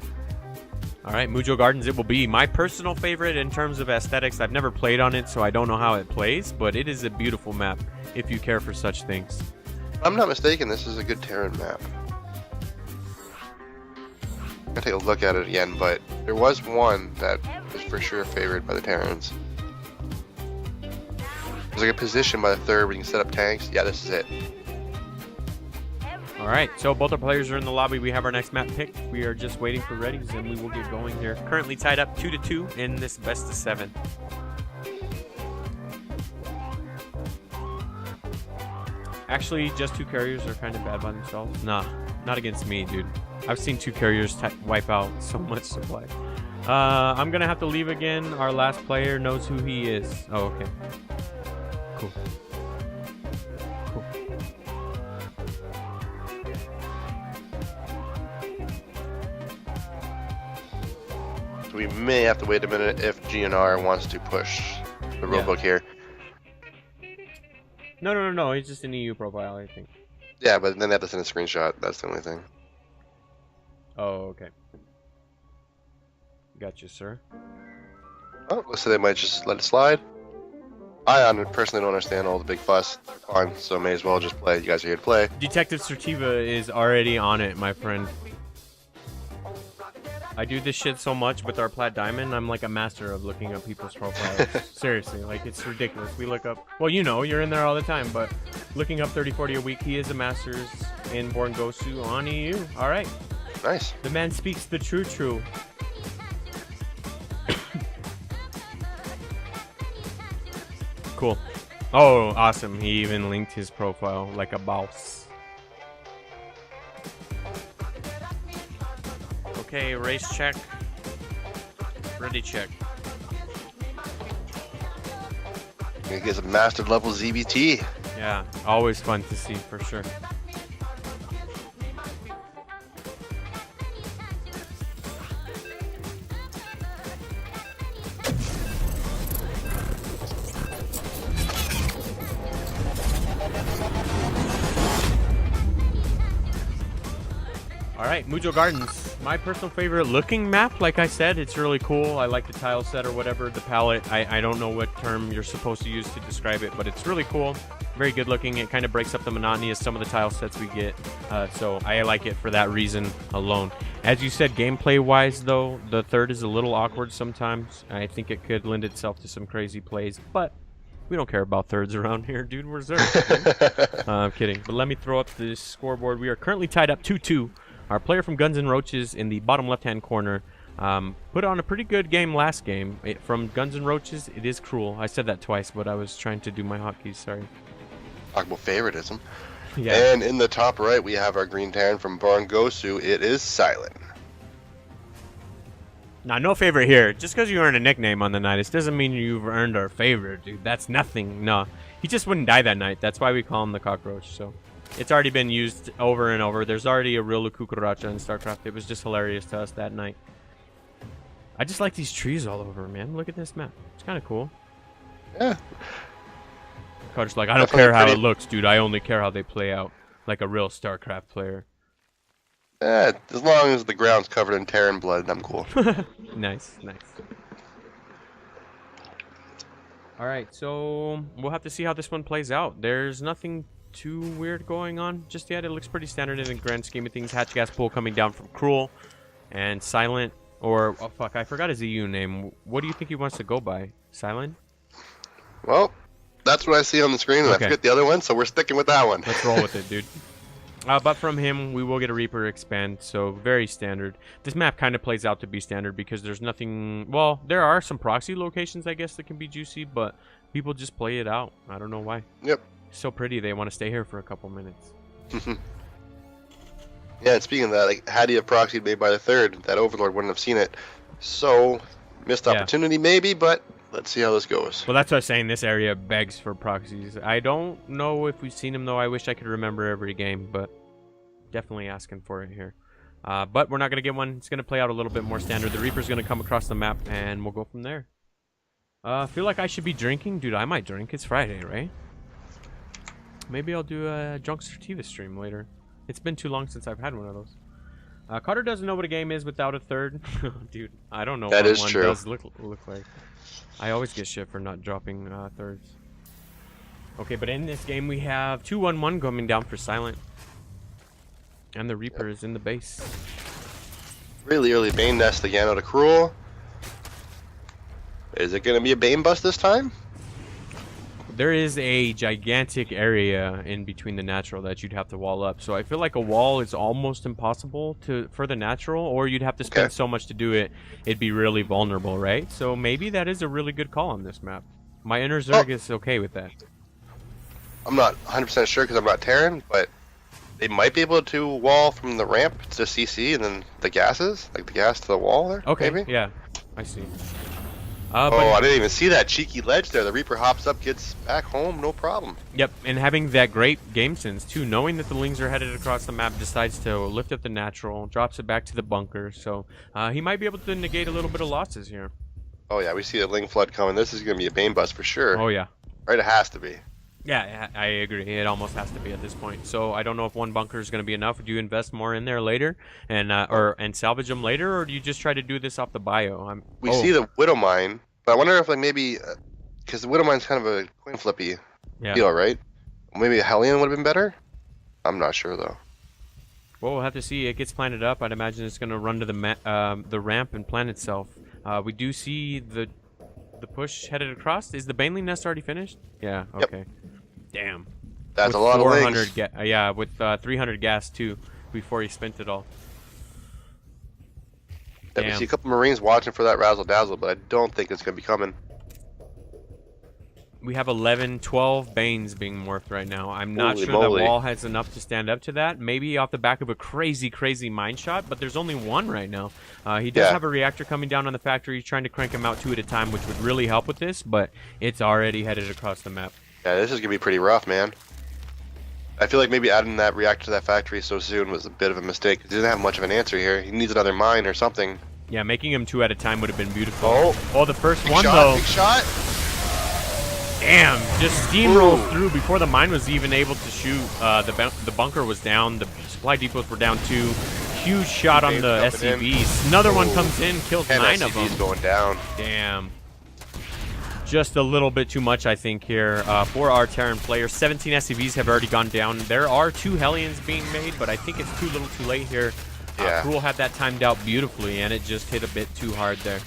All right, Mujo Gardens it will be. My personal favorite in terms of aesthetics. I've never played on it, so I don't know how it plays, but it is a beautiful map if you care for such things.
If I'm not mistaken, this is a good Terran map. I'm gonna take a look at it again, but there was one that was for sure favored by the Terrans. There's like a position by the 3rd where you can set up tanks. Yeah, this is it.
All right, so both our players are in the lobby. We have our next map pick. We are just waiting for readies, and we will get going here. Currently tied up 2-2 in this best of 7. Actually, just 2 carriers are kind of bad by themselves. Nah, not against me, dude. I've seen 2 carriers wipe out so much supply. I'm gonna have to leave again. Our last player knows who he is. Oh, okay. Cool. Cool.
So we may have to wait a minute if GNR wants to push the rulebook here.
No. He's just an EU profile, I think.
Yeah, but then they have to send a screenshot. That's the only thing.
Oh, okay. Gotcha, sir.
Oh, looks like they might just let it slide. I personally don't understand all the big fuss. Fine, so may as well just play. You guys are here to play.
Detective Sertiva is already on it, my friend. I do this shit so much with our Plat Diamond, I'm like a master of looking up people's profiles. Seriously, like it's ridiculous. We look up, well, you know, you're in there all the time, but looking up 30-40 a week, he is a master's in BornGosu on EU. All right.
Nice.
The man speaks the true. Cool. Oh, awesome. He even linked his profile like a boss. Okay, race check. Ready check.
He gets a master level ZBT.
Yeah, always fun to see for sure. Alright, Mujo Gardens. My personal favorite looking map, like I said, it's really cool. I like the tile set or whatever, the palette. I don't know what term you're supposed to use to describe it, but it's really cool. Very good looking. It kind of breaks up the monotony of some of the tile sets we get. So I like it for that reason alone. As you said, gameplay-wise, though, the 3rd is a little awkward sometimes. I think it could lend itself to some crazy plays, but we don't care about 3rds around here, dude. We're Zerg. I'm kidding. But let me throw up this scoreboard. We are currently tied up 2-2. Our player from Guns N' Roaches in the bottom left-hand corner put on a pretty good game last game. From Guns N' Roaches, it is cruel. I said that twice, but I was trying to do my hotkeys. Sorry.
Talk about favoritism.
Yeah.
And in the top right, we have our green Terran from BornGosu. It is Silent.
Nah, no favorite here. Just because you earn a nickname on the Nydus doesn't mean you've earned our favor, dude. That's nothing. No. He just wouldn't die that night. That's why we call him the cockroach. So it's already been used over and over. There's already a real cucaracha in StarCraft. It was just hilarious to us that night. I just like these trees all over, man. Look at this map. It's kind of cool.
Yeah.
Carter's like, I don't
Definitely
care how
pretty-
it looks, dude. I only care how they play out. Like a real StarCraft player.
Yeah, as long as the ground's covered in Terran blood, I'm cool.
Nice, nice. Alright, so we'll have to see how this one plays out. There's nothing too weird going on just yet. It looks pretty standard in the grand scheme of things. Hatch gas pool coming down from Cruel and Silent. Or, oh fuck, I forgot his EU name. What do you think he wants to go by? Silent?
Well, that's what I see on the screen, and
Okay.
I forget the other one, so we're sticking with that one.
Let's roll with it, dude. But from him, we will get a Reaper expand, so very standard. This map kind of plays out to be standard because there's nothing... Well, there are some proxy locations, I guess, that can be juicy, but people just play it out. I don't know why.
Yep.
It's so pretty, they want to stay here for a couple minutes.
Yeah, and speaking of that, like, had he have proxied made by the third, that Overlord wouldn't have seen it. So, missed
Yeah.
opportunity maybe, but let's see how this goes.
Well, that's what I was saying. This area begs for proxies. I don't know if we've seen him, though. I wish I could remember every game, but definitely asking for it here. But we're not going to get one. It's going to play out a little bit more standard. The Reaper's going to come across the map, and we'll go from there. I feel like I should be drinking. Dude, I might drink. It's Friday, right? Maybe I'll do a Drunk Sativa stream later. It's been too long since I've had one of those. Carter doesn't know what a game is without a third. Dude, I don't know
That
what
is
one
true.
does look like. I always get shit for not dropping thirds. Okay, but in this game we have 2-1-1 coming down for Silent. And the Reaper is in the base.
Really early Bane nest again out of Cruel. Is it going to be a Bane bust this time?
There is a gigantic area in between the natural that you'd have to wall up. So I feel like a wall is almost impossible for the natural, or you'd have to spend
Okay.
so much to do it, it'd be really vulnerable, right? So maybe that is a really good call on this map. My inner Zerg is okay with that.
I'm not 100% sure because I'm not Terran, but they might be able to wall from the ramp to CC and then the gases, like the gas to the wall there.
Okay,
Maybe?
yeah, I see.
Oh,
But,
I didn't even see that cheeky ledge there. The Reaper hops up, gets back home, no problem.
yep, and having that great game sense too, knowing that the Lings are headed across the map, decides to lift up the natural, drops it back to the bunker. So he might be able to negate a little bit of losses here.
Oh yeah, we see the Ling Flood coming. This is going to be a Bane bust for sure.
Oh yeah.
Right, it has to be.
Yeah, I agree. It almost has to be at this point. So I don't know if one bunker is going to be enough. Do you invest more in there later, and and salvage them later, or do you just try to do this off the bio?
We see the Widow Mine, but I wonder if like maybe because the Widow Mine's kind of a coin flippy
yeah.
deal, right? Maybe a Hellion would have been better. I'm not sure though.
Well, we'll have to see. It gets planted up. I'd imagine it's going to run to the ramp and plant itself. We do see the push headed across. Is the Baneling nest already finished? Yeah. Okay. Damn.
That's
With
a lot of
400
Lings.
yeah, with 300 gas too before he spent it all.
Yeah, we
Damn.
see a couple Marines watching for that razzle dazzle, but I don't think it's going to be coming.
We have 11, 12 Banes being morphed right now. I'm not
Holy
sure
moly.
that wall has enough to stand up to that. Maybe off the back of a crazy, crazy mine shot, but there's only one right now. He does
Yeah.
have a reactor coming down on the factory. He's trying to crank him out 2 at a time, which would really help with this, but it's already headed across the map.
Yeah, this is going to be pretty rough, man. I feel like maybe adding that reactor to that factory so soon was a bit of a mistake. He doesn't have much of an answer here. He needs another mine or something.
Yeah, making him 2 at a time would have been beautiful.
Oh.
The first
Big
one,
shot,
though.
big shot.
Damn, just steamrolls
Ooh.
through before the mine was even able to shoot. The bunker was down. The supply depots were down too. Huge shot on
Bane's
the
jumping in.
SCVs. Another one
Ooh.
comes in, kills
10
9 of
SCVs
them.
going down.
Damn. Just a little bit too much, I think, here for our Terran players. 17 SCVs have already gone down. There are 2 Hellions being made, but I think it's too little too late here.
Yeah.
Cruel had that timed out beautifully, and it just hit a bit too hard there.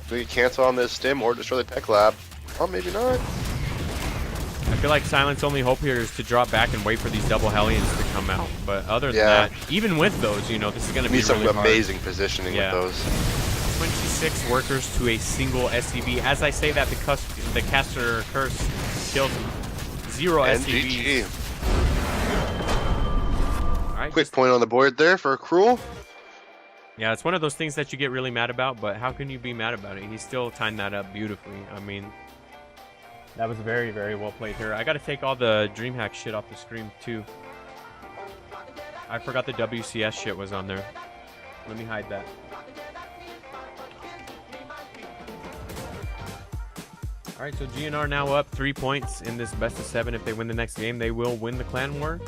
Do we cancel on this stim or destroy the tech lab? Oh, maybe not.
I feel like Silent's only hope here is to drop back and wait for these double Hellions to come out. But other than
Yeah.
that, even with those, you know, this is going to be
Need some
really hard.
amazing positioning
Yeah.
with those.
26 workers to a single SCV. As I say that, the caster curse kills 0
NGG.
SCVs. All right,
Quick point on the board there for Cruel.
Yeah, it's one of those things that you get really mad about, but how can you be mad about it? He still timed that up beautifully. I mean, that was very, very well played here. I got to take all the DreamHack shit off the screen, too. I forgot the WCS shit was on there. Let me hide that. All right, so GNR now up 3 points in this best of 7. If they win the next game, they will win the clan war.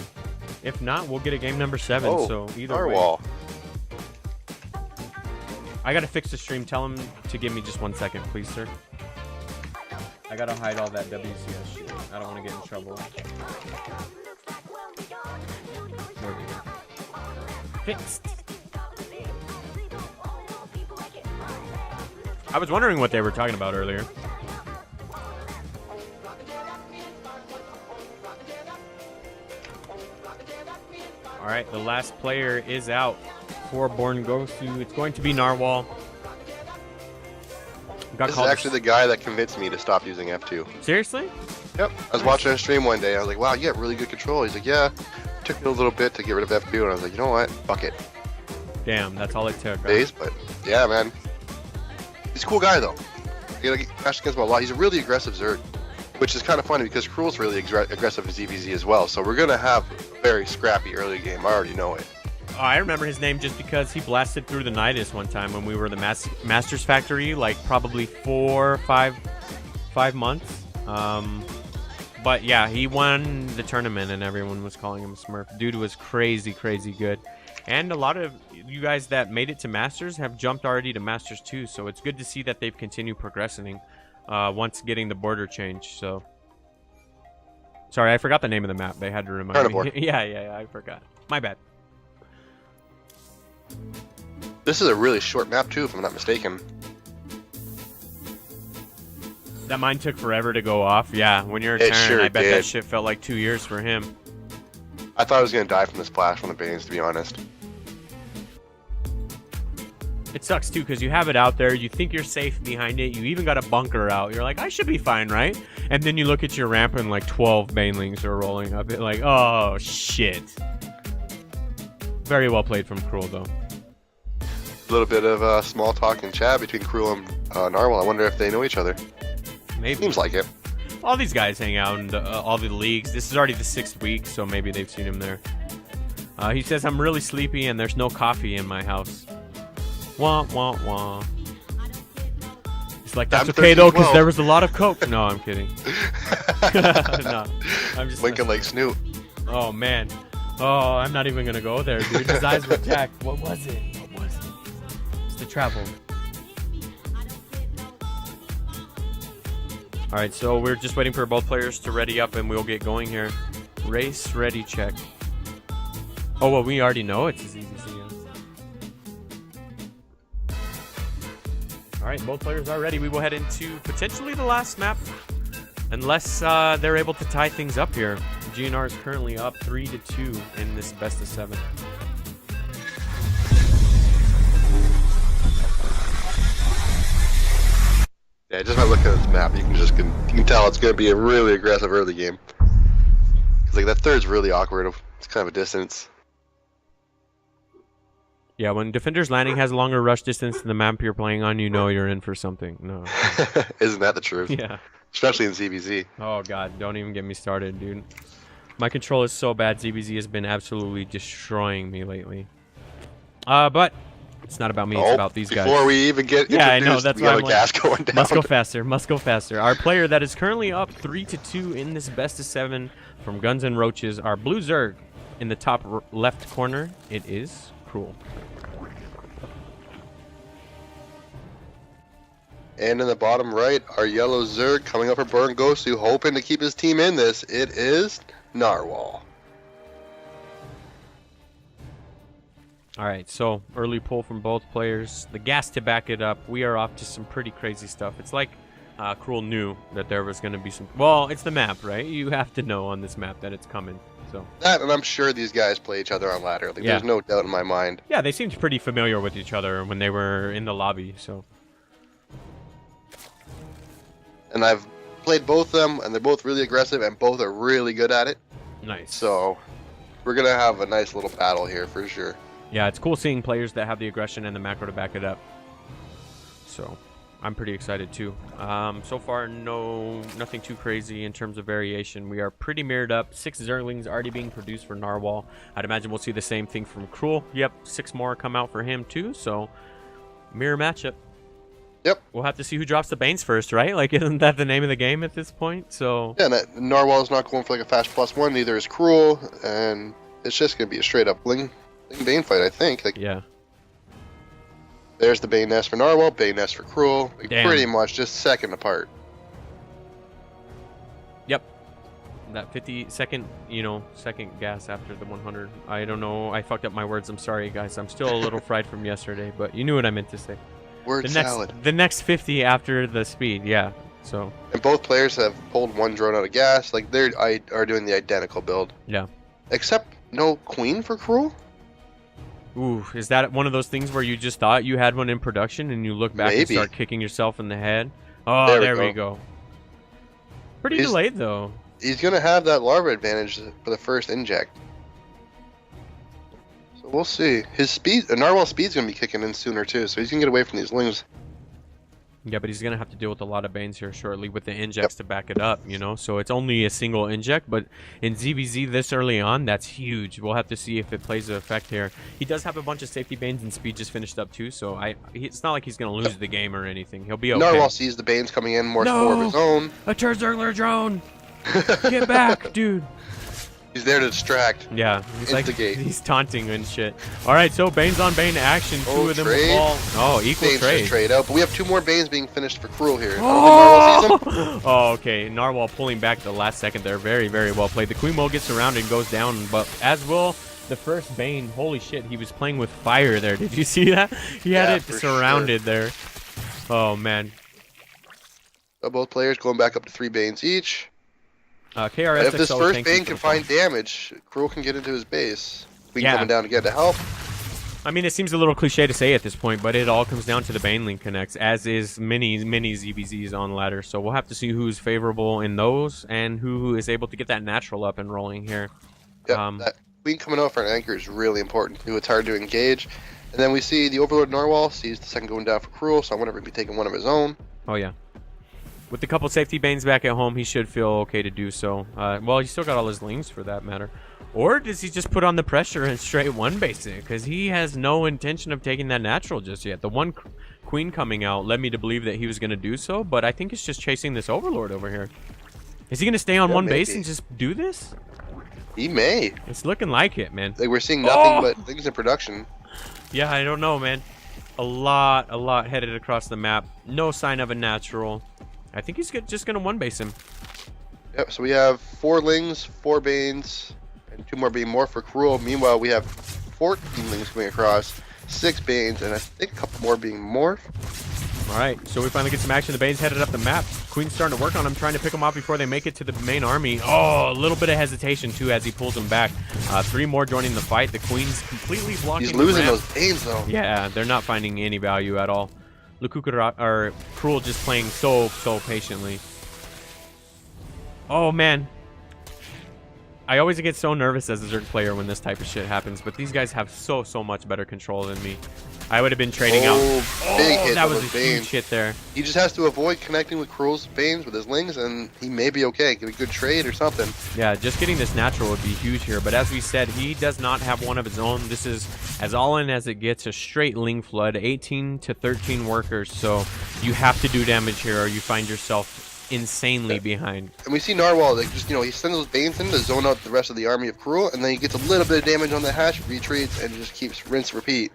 If not, we'll get a game number 7.
Oh,
so either
Narwhal.
way. I gotta fix the stream. Tell him to give me just 1 second, please, sir. I gotta hide all that WCS shit. I don't want to get in trouble. There we go. Fixed. I was wondering what they were talking about earlier. All right, the last player is out for BornGosu. It's going to be Narwhal.
This is actually the guy that convinced me to stop using F2.
Seriously?
Yep. I was watching a stream one day. I was like, wow, you have really good control. He's like, yeah. It took me a little bit to get rid of F2. And I was like, you know what? Fuck it.
Damn, that's all it took. Huh?
Days, but yeah, man. He's a cool guy, though. You know, Ash against him a lot. He's a really aggressive Zerg, which is kind of funny because Cruel's really aggressive in ZVZ as well. So we're going to have a very scrappy early game. I already know it.
Oh, I remember his name just because he blasted through the Nydus one time when we were the Masters Factory, like probably 4 or 5 months. But yeah, he won the tournament and everyone was calling him a Smurf. Dude was crazy, crazy good. And a lot of you guys that made it to Masters have jumped already to Masters too, so it's good to see that they've continued progressing once getting the border changed. So, sorry, I forgot the name of the map. They had to remind me. Yeah, I forgot. My bad.
This is a really short map too, if I'm not mistaken.
That mine took forever to go off. Yeah, when you're a
It
Terran,
sure
I bet
did.
that shit felt like 2 years for him.
I thought I was going to die from the splash on the Banes, to be honest.
It sucks too because you have it out there, you think you're safe behind it, you even got a bunker out. You're like, I should be fine, right? And then you look at your ramp and like 12 banelings are rolling up. It like, oh shit. Very well played from Cruel though.
A little bit of small talk and chat between Cruel and Narwhal. I wonder if they know each other.
Maybe.
Seems like it.
All these guys hang out in all the leagues. This is already the 6th week, so maybe they've seen him there. He says, I'm really sleepy and there's no coffee in my house. Wah, wah, wah. He's like, that's okay though, because there was a lot of coke. No, I'm kidding. No, I'm just
Lincoln like Snoop.
Oh, man. Oh, I'm not even going to go there, dude. His eyes were jacked. What was it? What was it? It's the travel. All right, so we're just waiting for both players to ready up, and we'll get going here. Race ready check. Oh, well, we already know it's as easy as it is. All right, both players are ready. We will head into potentially the last map, unless they're able to tie things up here. GNR is currently up 3-2 in this best of 7.
Yeah, just by looking at this map, you can tell it's going to be a really aggressive early game. Cause like that third's really awkward. It's kind of a distance.
Yeah, when Defender's Landing has a longer rush distance than the map you're playing on, you know you're in for something. No.
Isn't that the truth?
Yeah.
Especially in ZVZ.
Oh god, don't even get me started, dude. My control is so bad. ZBZ has been absolutely destroying me lately. But it's not about me. It's about these guys.
Before we even get introduced,
I know. That's
we
why
got
I'm
a gas going down.
Must go faster. Must go faster. Our player that is currently up 3-2 in this best of 7 from Guns and Roaches. Our blue Zerg in the top left corner. It is Cruel.
And in the bottom right, our yellow Zerg coming up for BornGosu, hoping to keep his team in this. It is Narwhal.
All right, so early pull from both players. The gas to back it up. We are off to some pretty crazy stuff. It's like Cruel knew that there was going to be some... Well, it's the map, right? You have to know on this map that it's coming. So
That, and I'm sure these guys play each other on ladder. Like,
Yeah.
There's no doubt in my mind.
yeah, they seemed pretty familiar with each other when they were in the lobby. So
And I've played both of them, and they're both really aggressive, and both are really good at it.
nice.
So we're going to have a nice little battle here for sure.
Yeah, it's cool seeing players that have the aggression and the macro to back it up. So I'm pretty excited too. So far, nothing too crazy in terms of variation. We are pretty mirrored up. 6 Zerglings already being produced for Narwhal. I'd imagine we'll see the same thing from Cruel. Yep, 6 more come out for him too. So mirror matchup.
Yep.
We'll have to see who drops the Banes first, right? Like, isn't that the name of the game at this point? So
Yeah, and Narwhal's not going for like a fast +1. Neither is Cruel, and it's just gonna be a straight up Ling Bane fight, I think. Like,
yeah.
there's the Bane nest for Narwhal, Bane nest for Cruel. Like,
Damn.
pretty much just second apart.
Yep. That 50-second, second gas after the 100. I don't know. I fucked up my words. I'm sorry, guys. I'm still a little fried from yesterday, but you knew what I meant to say.
Word salad.
The next 50 after the speed, yeah. So.
And both players have pulled one drone out of gas. Like, they are doing the identical build.
Yeah.
Except no Queen for Cruel?
Ooh, is that one of those things where you just thought you had one in production and you look back and
Maybe.
start kicking yourself in the head? Oh, there we go. Pretty delayed, though.
He's going to have that larva advantage for the first inject. So we'll see. His speed, Narwhal speed's going to be kicking in sooner too, so he's going to get away from these Lings.
Yeah, but he's going to have to deal with a lot of Banes here shortly with the injects to back it up, So it's only a single inject, but in ZVZ this early on, that's huge. We'll have to see if it plays an effect here. He does have a bunch of safety Banes and speed just finished up too, so it's not like he's going to lose the game or anything. He'll be okay.
Narwhal sees the Banes coming in, more four of his own.
A Terzergler drone! Get back, dude!
He's there to distract.
Yeah, he's
instigate.
He's taunting and shit. All right, so Banes on Bane action. 2 of them will fall. Oh, equal
Banes
trade.
just trade out, but we have 2 more Banes being finished for Cruel here.
Oh!
I don't think Narwhal sees them.
Oh, okay. Narwhal pulling back the last second there. Very, very well played. The Queen will get surrounded and goes down, but as will the first Bane. Holy shit, he was playing with fire there. Did you see that? He had it surrounded there. Oh, man.
So both players going back up to 3 Banes each.
KRS
If this first Bane can find damage, Cruel can get into his base. Queen coming down again to help.
I mean, it seems a little cliche to say at this point, but it all comes down to the Bane link connects, as is many ZVZs on ladder. So we'll have to see who's favorable in those and who is able to get that natural up and rolling here.
Yep, that Queen coming out for an anchor is really important too. It's hard to engage. And then we see the Overlord Narwhal sees the second going down for Cruel, so I wonder if he'd be taking one of his own.
Oh, yeah. With a couple safety Banes back at home, he should feel okay to do so. Well, he's still got all his Lings for that matter. Or does he just put on the pressure and straight one base it? Because he has no intention of taking that natural just yet. The one Queen coming out led me to believe that he was going to do so, but I think it's just chasing this Overlord over here. Is he going to stay on one base and just do this?
He may.
It's looking like it, man.
Like, we're seeing nothing but things in production.
Yeah, I don't know, man. A lot headed across the map. No sign of a natural. I think he's just going to one-base him.
Yep, so we have 4 Lings, 4 Banes, and 2 more being more for Cruel. Meanwhile, we have 14 Lings coming across, 6 Banes, and I think a couple more being Morph.
All right, so we finally get some action. The Bane's headed up the map. Queen's starting to work on him, trying to pick him off before they make it to the main army. Oh, a little bit of hesitation, too, as he pulls him back. 3 more joining the fight. The Queen's completely blocking
He's losing
the
those Banes, though.
Yeah, they're not finding any value at all. Or Cruel just playing so patiently. Oh, man. I always get so nervous as a Zerg player when this type of shit happens, but these guys have so much better control than me. I would have been trading out.
Big hit
that
from
was
those
a huge
Banes.
hit there.
He just has to avoid connecting with Cruel's Banes with his Lings, and he may be okay. Get a good trade or something.
Yeah, just getting this natural would be huge here. But as we said, he does not have one of his own. This is as all in as it gets, a straight Ling flood, 18 to 13 workers. So you have to do damage here or you find yourself insanely behind.
And we see Narwhal, like, just, he sends those Banes in to zone out the rest of the army of Cruel, and then he gets a little bit of damage on the hatch, retreats, and just keeps rinse, repeat.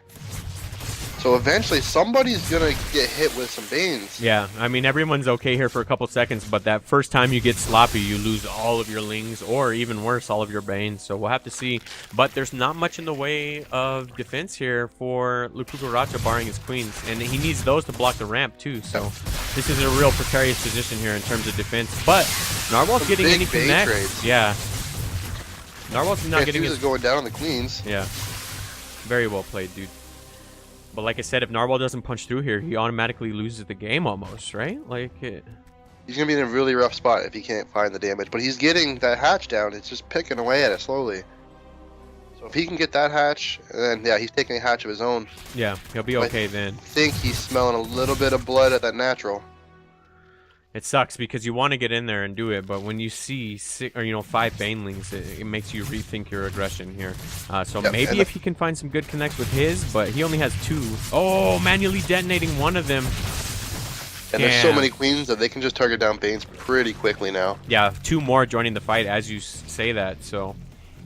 So eventually somebody's gonna get hit with some Banes.
Yeah, I mean, everyone's okay here for a couple seconds, but that first time you get sloppy, you lose all of your Lings, or even worse, all of your Banes. So we'll have to see. But there's not much in the way of defense here for Lukugaracha barring his Queens, and he needs those to block the ramp too. So this is a real precarious position here in terms of defense. But Narwhal's getting any connects.
Trades.
Yeah. Narwhal's not getting
his...
his...
going down on the Queens.
Yeah. Very well played, dude. But like I said, if Narwhal doesn't punch through here, he automatically loses the game almost, right? Like it...
He's going to be in a really rough spot if he can't find the damage. But he's getting that hatch down. It's just picking away at it slowly. So If he can get that hatch, and then yeah, he's taking a hatch of his own.
Yeah, he'll be okay then.
I think he's smelling a little bit of blood at that natural.
It sucks because you want to get in there and do it, but when you see 5 banelings, it makes you rethink your aggression here. So
Yep,
maybe if he can find some good connects with his, but he only has 2. Oh, manually detonating one of them.
And there's so many queens that they can just target down Banes pretty quickly now.
Yeah, 2 more joining the fight as you say that. So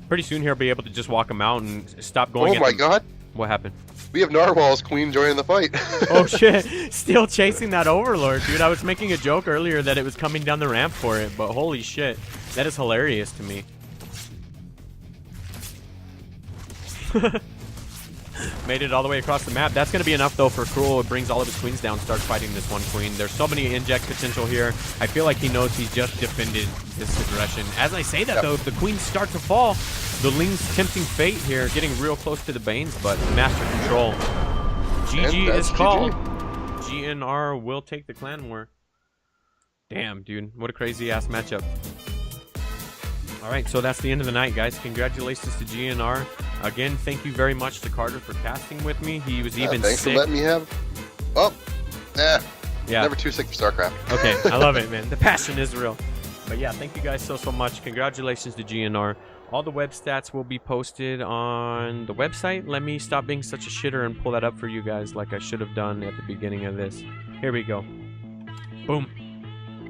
pretty soon he'll be able to just walk him out and stop going.
Oh my god!
What happened?
We have Narwhal's queen joining the fight.
Oh shit! Still chasing that Overlord, dude. I was making a joke earlier that it was coming down the ramp for it, but holy shit, that is hilarious to me. Made it all the way across the map. That's going to be enough, though, for Cruel. It brings all of his queens down, starts fighting this one queen. There's so many inject potential here. I feel like he knows he's just defended this aggression. As I say that, though, if the queens start to fall, the Ling's tempting fate here, getting real close to the Banes, but master control. GG is called. GNR will take the clan war. Damn, dude. What a crazy-ass matchup. All right, so that's the end of the night, guys. Congratulations to GNR. Again, thank you very much to Carter for casting with me. He was even
thanks
sick.
for letting me have. Oh, yeah.
Yeah.
Never too sick for StarCraft.
Okay, I love it, man. The passion is real. But yeah, thank you guys so much. Congratulations to GNR. All the web stats will be posted on the website. Let me stop being such a shitter and pull that up for you guys like I should have done at the beginning of this. Here we go. Boom.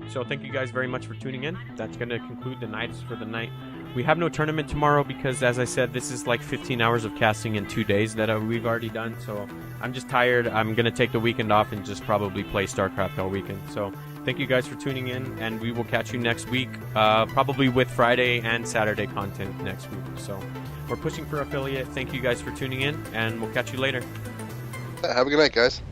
So thank you guys very much for tuning in. That's going to conclude the nights for the night. We have no tournament tomorrow because, as I said, this is like 15 hours of casting in 2 days that we've already done. So I'm just tired. I'm going to take the weekend off and just probably play StarCraft all weekend. So thank you guys for tuning in, and we will catch you next week, probably with Friday and Saturday content next week. So we're pushing for affiliate. Thank you guys for tuning in, and we'll catch you later.
Have a good night, guys.